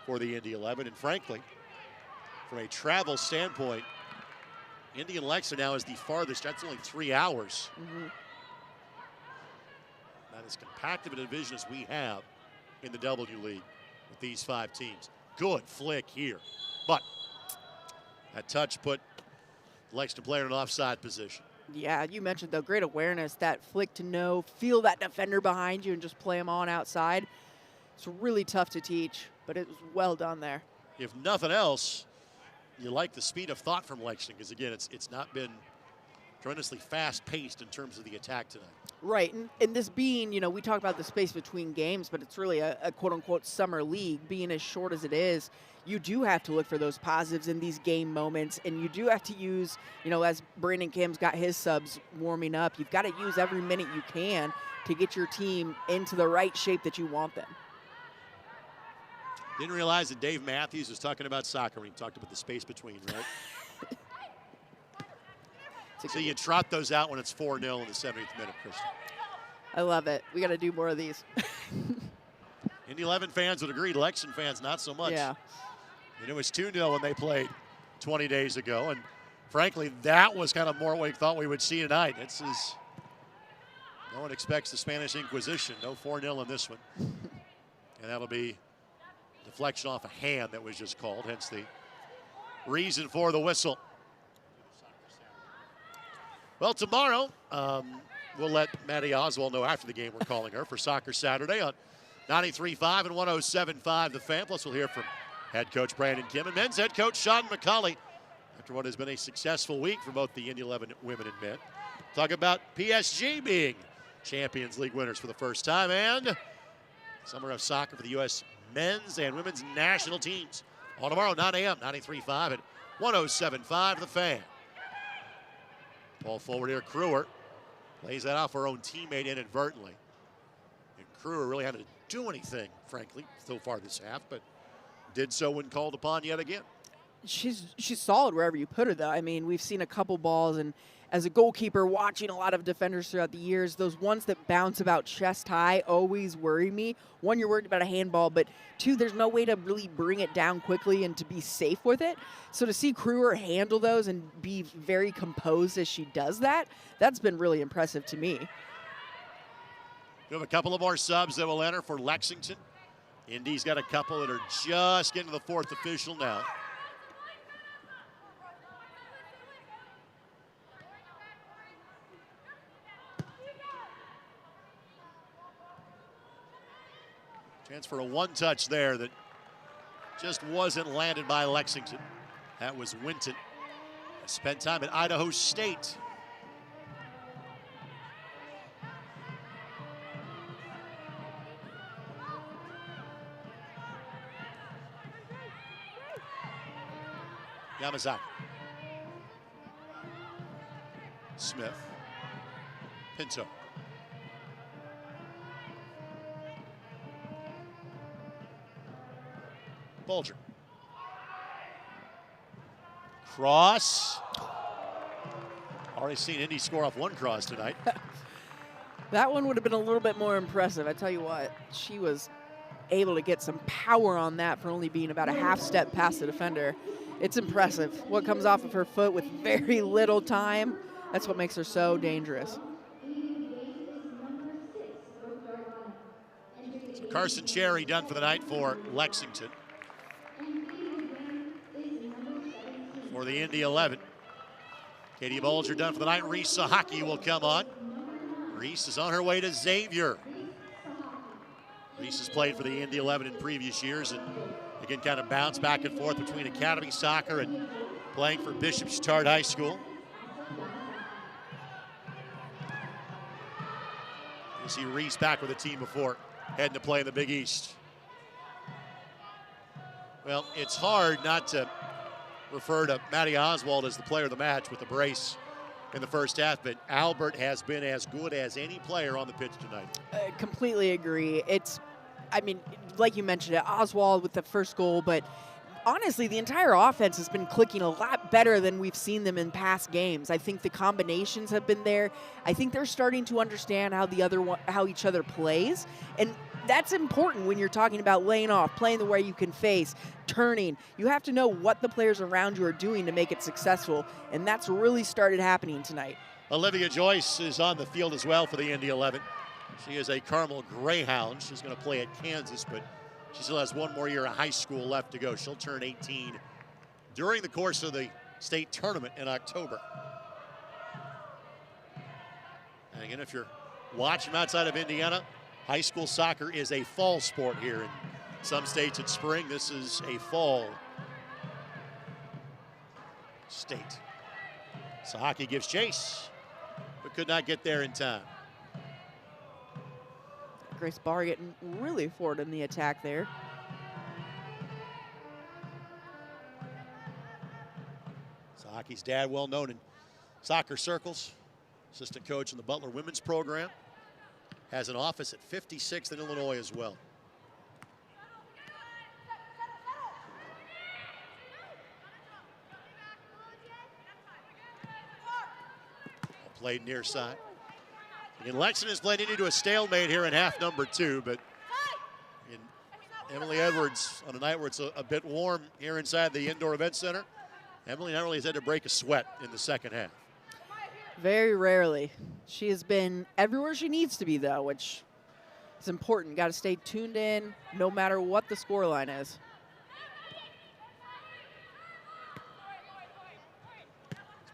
for the Indy 11. And frankly, from a travel standpoint, Indy and Lexington now is the farthest. That's only 3 hours. That is compact of a division as we have in the W League with these 5 teams. Good flick here, but that touch put Lexington player in an offside position. Yeah, you mentioned, though, great awareness, that flick to know, feel that defender behind you and just play them on outside. It's really tough to teach, but it was well done there. If nothing else, you like the speed of thought from Lexington, because again, it's not been tremendously fast-paced in terms of the attack tonight. Right, and this being, you know, we talk about the space between games, but it's really a quote-unquote summer league. Being as short as it is, you do have to look for those positives in these game moments, and you do have to use, you know, as Brandon Kim's got his subs warming up, you've got to use every minute you can to get your team into the right shape that you want them. Didn't realize that Dave Matthews was talking about soccer when he talked about the space between, right? So you trot those out when it's 4-0 in the 70th minute, Kristen. I love it. We got to do more of these. Indy 11 fans would agree. Lexington fans, not so much. Yeah. And it was 2-0 when they played 20 days ago. And frankly, that was kind of more what we thought we would see tonight. No one expects the Spanish Inquisition. No 4-0 in this one. And that'll be deflection off a hand that was just called, hence the reason for the whistle. Well, tomorrow, we'll let Maddie Oswald know after the game we're calling her for Soccer Saturday on 93.5 and 107.5 The Fan. Plus, we'll hear from head coach Brandon Kim and men's head coach Sean McCauley after what has been a successful week for both the Indy 11 women and men. Talk about PSG being Champions League winners for the first time and summer of soccer for the U.S. men's and women's national teams. On tomorrow, 9 a.m., 93.5 and 107.5 The Fan. Ball forward here, Kruer lays that off her own teammate inadvertently. And Kruer really hadn't to do anything, frankly, so far this half, but did so when called upon yet again. She's solid wherever you put her, though. I mean, we've seen a couple balls, and as a goalkeeper watching a lot of defenders throughout the years, those ones that bounce about chest high always worry me. One, you're worried about a handball, but two, there's no way to really bring it down quickly and to be safe with it. So to see Kruer handle those and be very composed as she does that, that's been really impressive to me. We have a couple of more subs that will enter for Lexington. Indy's got a couple that are just getting to the fourth official now. Chance for a one-touch there that just wasn't landed by Lexington. That was Winton. Spent time at Idaho State. Yamazaki. Smith. Pinto. Bulger. Cross. Already seen Indy score off one cross tonight. That one would have been a little bit more impressive. I tell you what, she was able to get some power on that for only being about a half step past the defender. It's impressive what comes off of her foot with very little time. That's what makes her so dangerous. So Carson Cherry done for the night for Lexington. For the Indy 11. Katie Bulger done for the night. Reese Sahaki will come on. Reese is on her way to Xavier. Reese has played for the Indy 11 in previous years and again kind of bounced back and forth between academy soccer and playing for Bishop Chatard High School. You see Reese back with the team before heading to play in the Big East. Well, it's hard not to refer to Maddie Oswald as the player of the match with the brace in the first half, but Albert has been as good as any player on the pitch tonight. I completely agree. I mean, like you mentioned it, Oswald with the first goal, but honestly, the entire offense has been clicking a lot better than we've seen them in past games. I think the combinations have been there. I think they're starting to understand how each other plays, and that's important when you're talking about laying off, playing the way you can face, turning. You have to know what the players around you are doing to make it successful, and that's really started happening tonight. Olivia Joyce is on the field as well for the Indy 11. She is a Carmel Greyhound. She's going to play at Kansas, but she still has one more year of high school left to go. She'll turn 18 during the course of the state tournament in October. And again, if you're watching outside of Indiana, high school soccer is a fall sport here. In some states it's spring. This is a fall state. Sahaki gives chase, but could not get there in time. Grace Barr getting really forward in the attack there. Sahaki's dad, well known in soccer circles, assistant coach in the Butler women's program, has an office at 56th in Illinois as well. played near side. And Lexington has played Indy to a stalemate here in half number 2, but Emily Edwards, on a night where it's a bit warm here inside the Indoor Event Center, Emily not only has had to break a sweat in the second half. Very rarely. She has been everywhere she needs to be, though, which is important. Got to stay tuned in no matter what the scoreline is.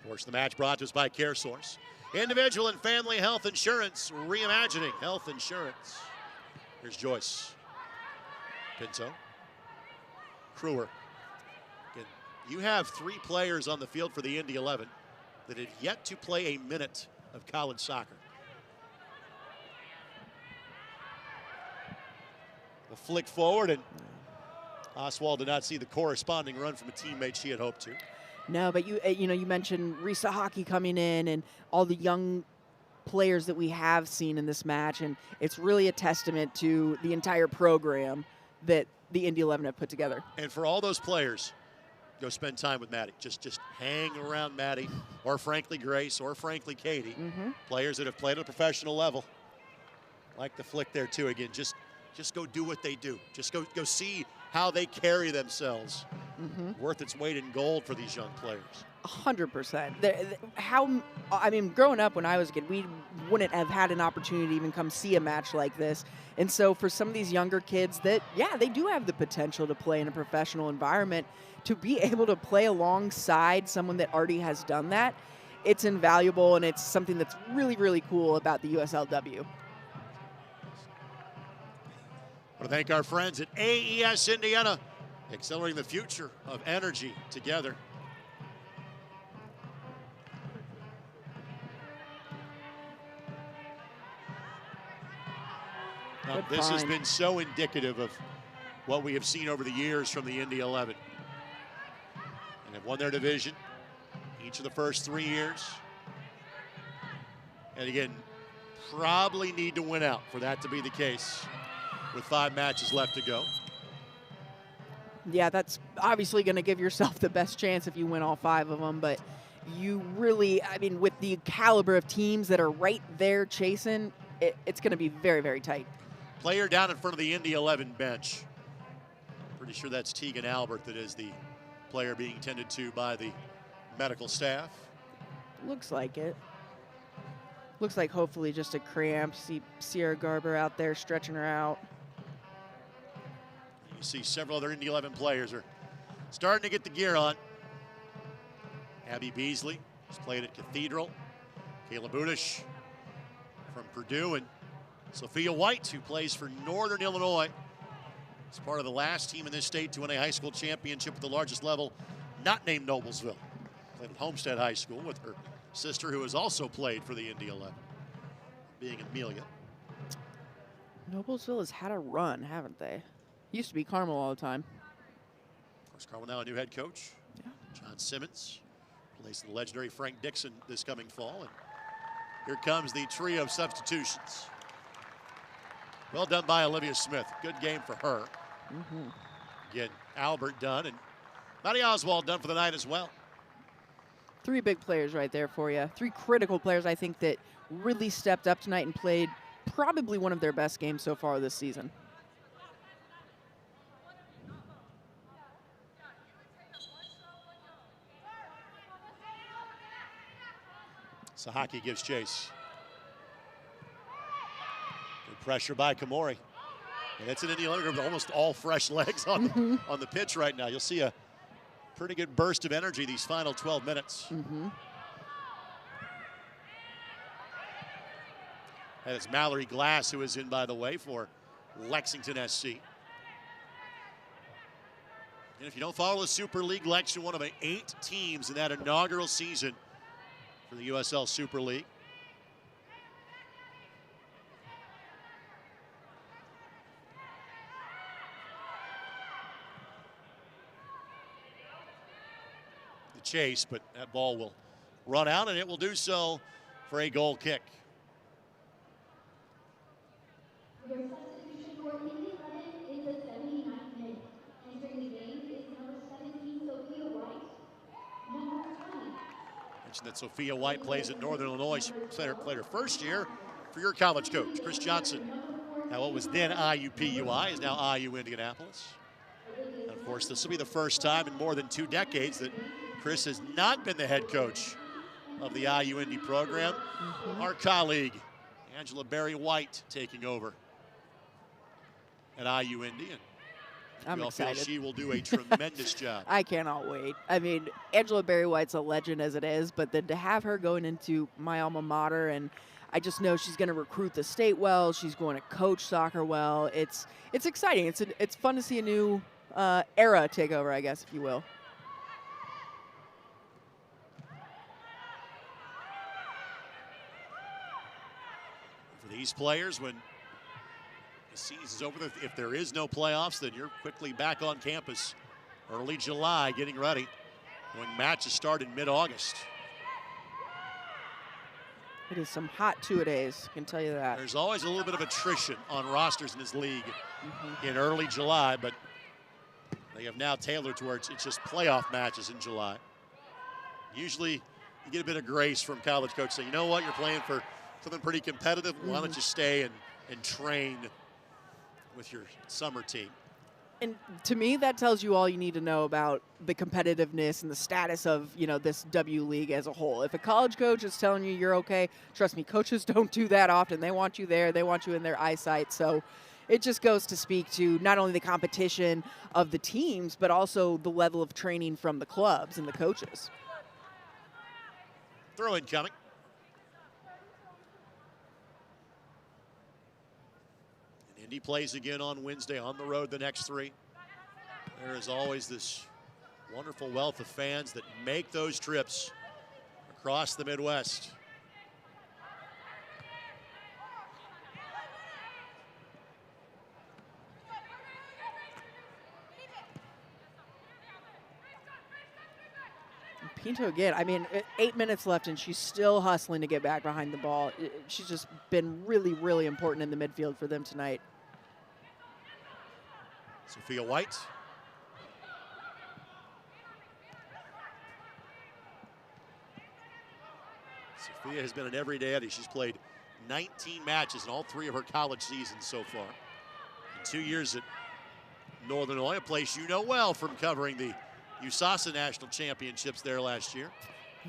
Sports the match brought to us by CareSource. Individual and family health insurance, reimagining health insurance. Here's Joyce. Pinto. Kruer. Again, you have 3 players on the field for the Indy 11 that have yet to play a minute of college soccer. A flick forward, and Oswald did not see the corresponding run from a teammate she had hoped to. No, but you mentioned Risa Hockey coming in and all the young players that we have seen in this match, and it's really a testament to the entire program that the Indy 11 have put together. And for all those players, go spend time with Maddie. Just hang around Maddie, or frankly Grace, or frankly Katie. Players that have played at a professional level. Like the flick there too. Again, just go do what they do. Just go see how they carry themselves. Worth its weight in gold for these young players. 100%. Growing up when I was a kid, we wouldn't have had an opportunity to even come see a match like this. And so for some of these younger kids that, yeah, they do have the potential to play in a professional environment, to be able to play alongside someone that already has done that, it's invaluable, and it's something that's really, really cool about the USLW. I want to thank our friends at AES Indiana, accelerating the future of energy together. This has been so indicative of what we have seen over the years from the Indy 11. And have won their division each of the first 3 years. And again, probably need to win out for that to be the case with 5 matches left to go. Yeah, that's obviously going to give yourself the best chance if you win all 5 of them, but you really, with the caliber of teams that are right there chasing, it's going to be very, very tight. Player down in front of the Indy 11 bench. Pretty sure that's Tegan Albert that is the player being tended to by the medical staff. Looks like it. Looks like hopefully just a cramp. See Sierra Garber out there stretching her out. You see several other Indy 11 players are starting to get the gear on. Abby Beasley has played at Cathedral. Kayla Budish from Purdue, and Sophia White, who plays for Northern Illinois. Is part of the last team in this state to win a high school championship at the largest level, not named Noblesville. Played at Homestead High School with her sister, who has also played for the Indy 11, being Amelia. Noblesville has had a run, haven't they? Used to be Carmel all the time. Of course, Carmel now a new head coach. Yeah. John Simmons, replacing the legendary Frank Dixon this coming fall. And here comes the trio of substitutions. Well done by Olivia Smith. Good game for her. Again, Albert done, and Maddie Oswald done for the night as well. 3 big players right there for you. 3 critical players, I think, that really stepped up tonight and played probably one of their best games so far this season. Sahaki gives chase. Good pressure by Kamori. And it's an Indy 11 with almost all fresh legs on the pitch right now. You'll see a pretty good burst of energy these final 12 minutes. And it's Mallory Glass who is in, by the way, for Lexington S.C. And if you don't follow the Super League, Lexington, one of 8 teams in that inaugural season for the USL Super League. The chase, but that ball will run out, and it will do so for a goal kick. Your substitution for Indy 11 is the 79th minute. Entering the game is number 17, Sophia White. Number 20. Mentioned that Sophia White plays at Northern Illinois. She played her first year for your college coach, Chris Johnson. Now, what was then IUPUI is now IU Indianapolis. And of course, this will be the first time in more than 2 decades that Chris has not been the head coach of the IU Indy program. Our colleague, Angela Berry White, taking over at IU Indy. And I'm excited. feel she will do a tremendous job. I cannot wait. I mean, Angela Berry White's a legend as it is, but then to have her going into my alma mater, and I just know she's going to recruit the state well. She's going to coach soccer well. It's exciting. It's fun to see a new era take over, I guess, if you will. For these players, when the season's over, if there is no playoffs, then you're quickly back on campus early July getting ready when matches start in mid-August. It is some hot two-a-days, I can tell you that. There's always a little bit of attrition on rosters in this league in early July, but they have now tailored to where it's just playoff matches in July. Usually you get a bit of grace from college coaches saying, you know what, you're playing for something pretty competitive. Why don't you stay and train with your summer team? And to me, that tells you all you need to know about the competitiveness and the status of, this W League as a whole. If a college coach is telling you you're okay, trust me, coaches don't do that often. They want you there. They want you in their eyesight. So it just goes to speak to not only the competition of the teams, but also the level of training from the clubs and the coaches. Throw in coming. Indy plays again on Wednesday on the road the next 3. There is always this wonderful wealth of fans that make those trips across the Midwest. Pinto again. I mean, 8 minutes left, and she's still hustling to get back behind the ball. She's just been really, really important in the midfield for them tonight. Sophia White. Sophia has been an everyday Eddie. She's played 19 matches in all 3 of her college seasons so far. In 2 years at Northern Illinois, a place you know well from covering the USASA National Championships there last year.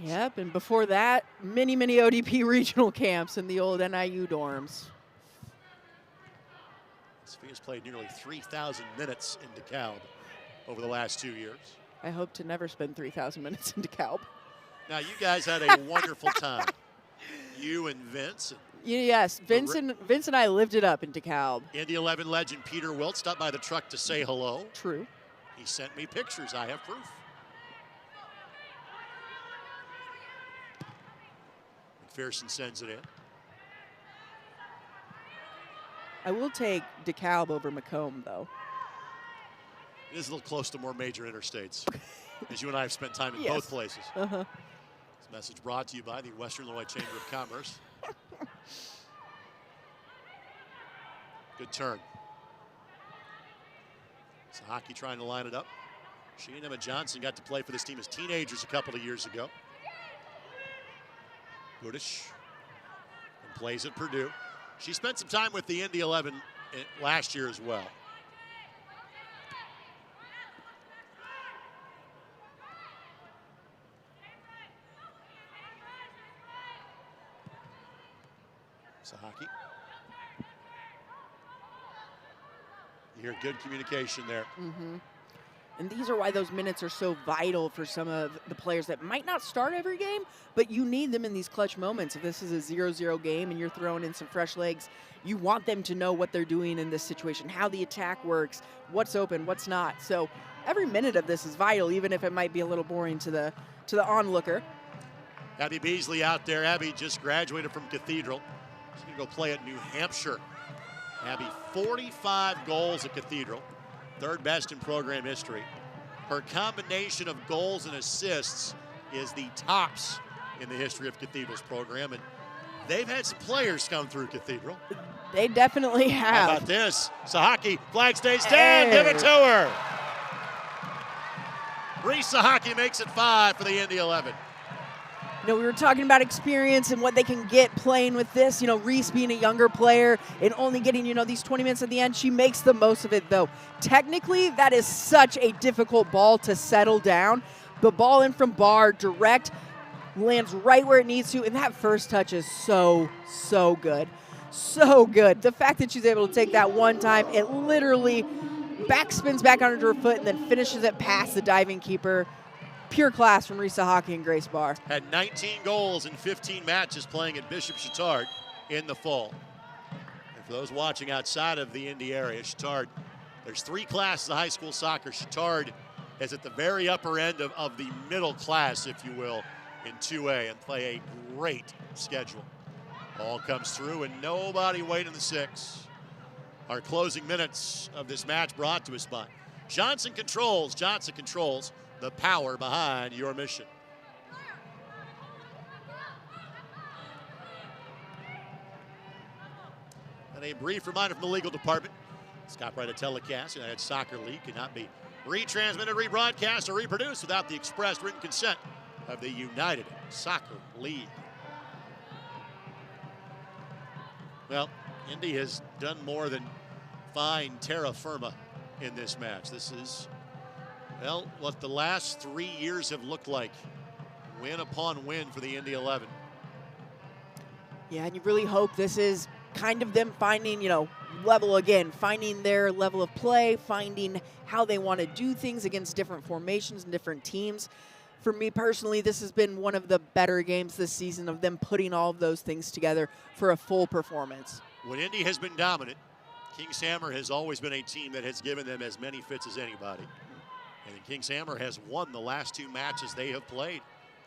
Yep, and before that, many, many ODP regional camps in the old NIU dorms. Sophia's played nearly 3,000 minutes in DeKalb over the last 2 years. I hope to never spend 3,000 minutes in DeKalb. Now, you guys had a wonderful time. You and Vince. Yes, Vince and I lived it up in DeKalb. Indy 11 legend Peter Wilt stopped by the truck to say hello. True. He sent me pictures. I have proof. McPherson sends it in. I will take DeKalb over Macomb, though. It is a little close to more major interstates, as you and I have spent time in Yes. both places. Uh-huh. This message brought to you by the Western Illinois Chamber of Commerce. Good turn. So hockey trying to line it up. She and Emma Johnson got to play for this team as teenagers a couple of years ago. Budish and plays at Purdue. She spent some time with the Indy 11 last year as well. Sahaki. You hear good communication there. Mm-hmm. And these are why those minutes are so vital for some of the players that might not start every game, but you need them in these clutch moments. If this is a 0-0 game and you're throwing in some fresh legs, you want them to know what they're doing in this situation, how the attack works, what's open, what's not. So every minute of this is vital, even if it might be a little boring to the onlooker. Abby Beasley out there. Abby just graduated from Cathedral. She's going to go play at New Hampshire. Abby, 45 goals at Cathedral. Third best in program history. Her combination of goals and assists is the tops in the history of Cathedral's program, and they've had some players come through Cathedral. They definitely have. How about this? Sahaki, flag stays down, give it to her. Bree Sahaki makes it 5 for the Indy 11. we were talking about experience and what they can get playing with this. Reese being a younger player and only getting, these 20 minutes at the end. She makes the most of it, though. Technically, that is such a difficult ball to settle down. The ball in from Barr, direct, lands right where it needs to, and that first touch is so good. So good. The fact that she's able to take that one time, it literally backspins back onto her foot and then finishes it past the diving keeper. Pure class from Risa Hockey and Grace Barr. Had 19 goals in 15 matches playing at Bishop Chatard in the fall. And for those watching outside of the Indy area, Chatard, there's 3 classes of high school soccer. Chatard is at the very upper end of the middle class, if you will, in 2A, and play a great schedule. Ball comes through and nobody waiting the 6. Our closing minutes of this match brought to us by Johnson Controls. Johnson Controls, the power behind your mission. And a brief reminder from the legal department. Copyrighted telecast, United Soccer League cannot be retransmitted, rebroadcast, or reproduced without the express written consent of the United Soccer League. Well, Indy has done more than find terra firma in this match. This is, well, what the last 3 years have looked like. Win upon win for the Indy 11. Yeah, and you really hope this is kind of them finding, level again, finding their level of play, finding how they want to do things against different formations and different teams. For me personally, this has been one of the better games this season of them putting all of those things together for a full performance. When Indy has been dominant, Kings Hammer has always been a team that has given them as many fits as anybody. And Kings Hammer has won the last 2 matches they have played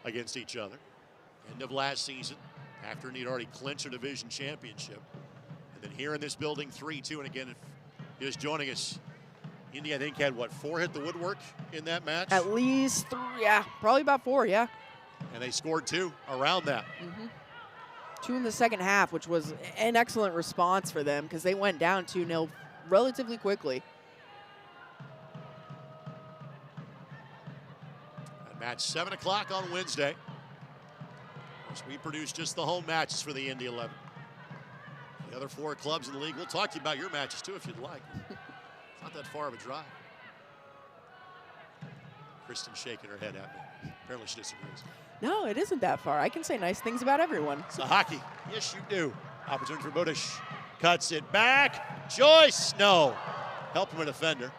against each other. End of last season, after Indy had already clinched their division championship. And then here in this building, 3-2. And again, if you're just joining us, Indy, I think, had, 4 hit the woodwork in that match? At least 3, yeah. Probably about 4, yeah. And they scored 2 around that. 2 in the second half, which was an excellent response for them because they went down 2-0 relatively quickly. And match 7 o'clock on Wednesday. Of course, we produce just the home matches for the Indy 11. The other 4 clubs in the league, we'll talk to you about your matches too if you'd like. Not that far of a drive. Kristen shaking her head at me. Apparently she disagrees. No, it isn't that far. I can say nice things about everyone. So hockey, yes you do. Opportunity for Budish. Cuts it back. Joyce, no. Help from a defender.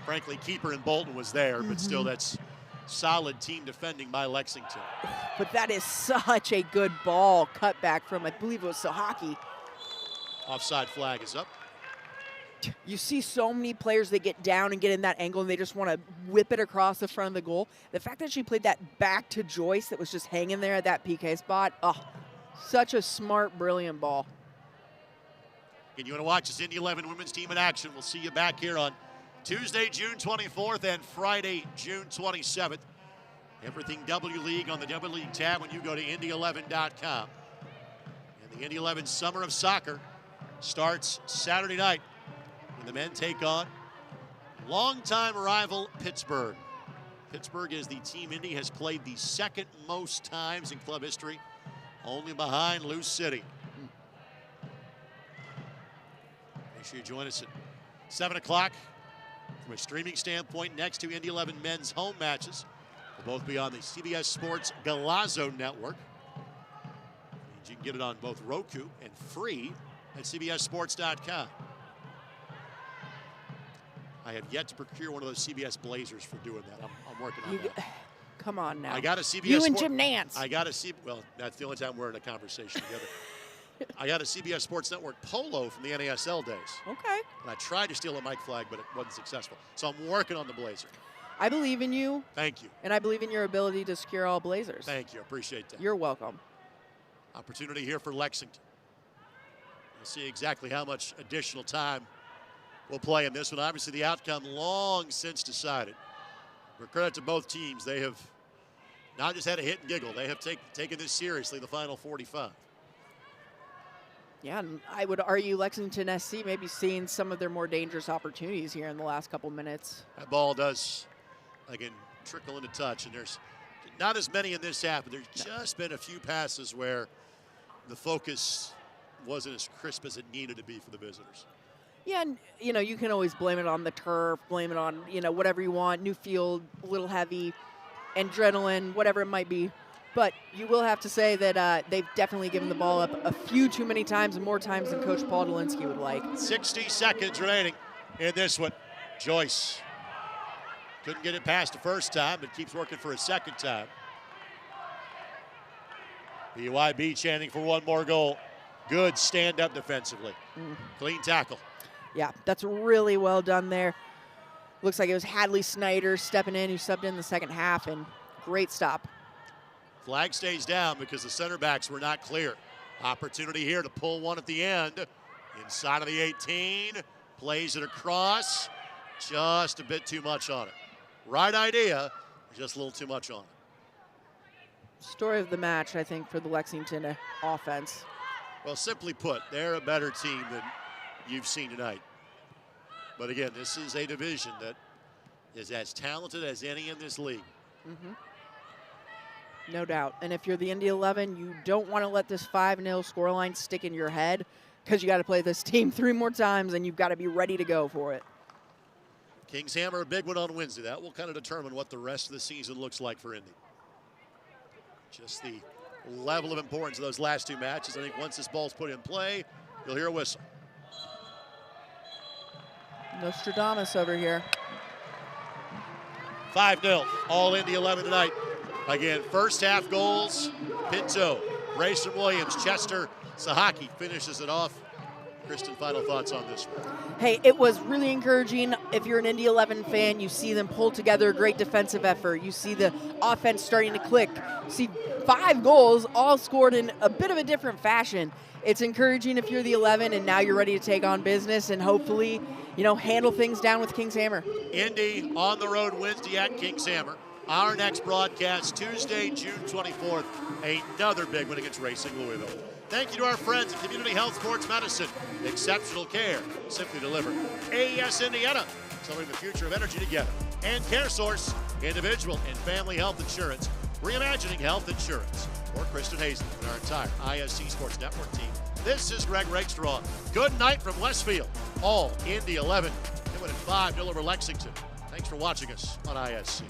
Frankly, keeper in Bolton was there, but still that's solid team defending by Lexington. But that is such a good ball cut back from, I believe it was Sahaki. Offside flag is up. You see so many players that get down and get in that angle and they just want to whip it across the front of the goal. The fact that she played that back to Joyce that was just hanging there at that PK spot, such a smart, brilliant ball. And you want to watch this Indy 11 women's team in action. We'll see you back here on Tuesday, June 24th and Friday, June 27th. Everything W League on the W League tab when you go to Indy11.com. And the Indy 11 Summer of Soccer starts Saturday night. The men take on longtime rival Pittsburgh. Pittsburgh is the team Indy has played the 2nd most times in club history, only behind Lou City. Make sure you join us at 7 o'clock from a streaming standpoint next to Indy 11 men's home matches. Will both be on the CBS Sports Galazzo network. You can get it on both Roku and free at CBSSports.com. I have yet to procure one of those CBS Blazers for doing that. I'm working on that. Come on now. I got a CBS. You and Jim Nance. I got a well, that's the only time we're in a conversation together. I got a CBS Sports Network polo from the NASL days. Okay. And I tried to steal a mic flag, but it wasn't successful. So I'm working on the Blazer. I believe in you. Thank you. And I believe in your ability to secure all Blazers. Thank you. I appreciate that. You're welcome. Opportunity here for Lexington. We'll see exactly how much additional time we'll play in this one. Obviously, the outcome long since decided. For credit to both teams, they have not just had a hit and giggle. They have taken this seriously, the final 45. Yeah, and I would argue Lexington SC maybe seeing some of their more dangerous opportunities here in the last couple minutes. That ball does, again, trickle into touch, and there's Not as many in this half, but there's just been a few passes where the focus wasn't as crisp as it needed to be for the visitors. Yeah, and, you can always blame it on the turf, blame it on, whatever you want, new field, a little heavy, adrenaline, whatever it might be. But you will have to say that they've definitely given the ball up a few too many times, and more times than Coach Paul Dolinsky would like. 60 seconds remaining in this one. Joyce couldn't get it past the first time, but keeps working for a second time. BYB chanting for one more goal. Good stand-up defensively. Clean tackle. Yeah, that's really well done there. Looks like it was Hadley Snyder stepping in, who subbed in the second half, and great stop. Flag stays down because the center backs were not clear. Opportunity here to pull one at the end. Inside of the 18, plays it across. Just a bit too much on it. Right idea, just a little too much on it. Story of the match, I think, for the Lexington offense. Well, simply put, they're a better team than you've seen tonight. But again, this is a division that is as talented as any in this league. No doubt. And if you're the Indy 11, you don't want to let this 5-0 scoreline stick in your head, because you got to play this team 3 more times, and you've got to be ready to go for it. Kings hammer a big one on Wednesday. That will kind of determine what the rest of the season looks like for Indy. Just the level of importance of those last 2 matches. I think once this ball's put in play, you'll hear a whistle. Nostradamus over here. 5-0, all Indy 11 tonight. Again, first half goals, Pinto, Grayson Williams, Chester, Sahaki finishes it off. Kristen, final thoughts on this one? Hey, it was really encouraging. If you're an Indy 11 fan, you see them pull together a great defensive effort. You see the offense starting to click. You see 5 goals, all scored in a bit of a different fashion. It's encouraging if you're the 11 and now you're ready to take on business and hopefully, handle things down with Kings Hammer. Indy on the road Wednesday at Kings Hammer. Our next broadcast Tuesday, June 24th, another big one against Racing Louisville. Thank you to our friends at Community Health Sports Medicine. Exceptional care, simply delivered. AES Indiana, selling the future of energy together. And CareSource, individual and family health insurance, reimagining health insurance. For Kristen Hazen and our entire ISC Sports Network team, this is Greg Rakestraw. Good night from Westfield. All Indy 11. They win at 5-0 over Lexington. Thanks for watching us on ISC.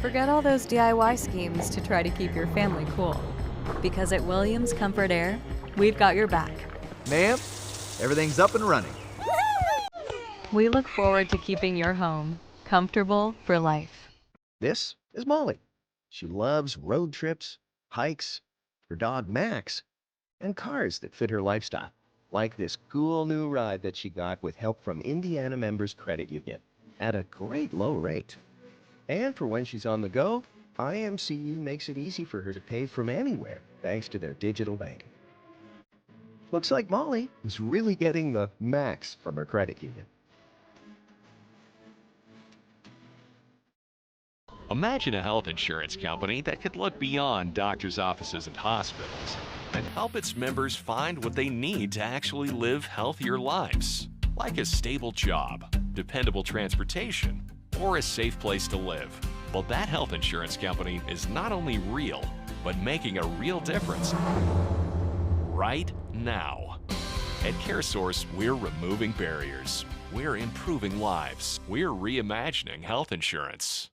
Forget all those DIY schemes to try to keep your family cool. Because at Williams Comfort Air, we've got your back. Ma'am, everything's up and running. We look forward to keeping your home comfortable for life. This is Molly. She loves road trips, hikes, her dog Max, and cars that fit her lifestyle. Like this cool new ride that she got with help from Indiana Members Credit Union at a great low rate. And for when she's on the go, IMCU makes it easy for her to pay from anywhere thanks to their digital banking. Looks like Molly is really getting the max from her credit union. Imagine a health insurance company that could look beyond doctors' offices and hospitals and help its members find what they need to actually live healthier lives, like a stable job, dependable transportation, or a safe place to live. Well, that health insurance company is not only real, but making a real difference right now. At CareSource, we're removing barriers. We're improving lives. We're reimagining health insurance.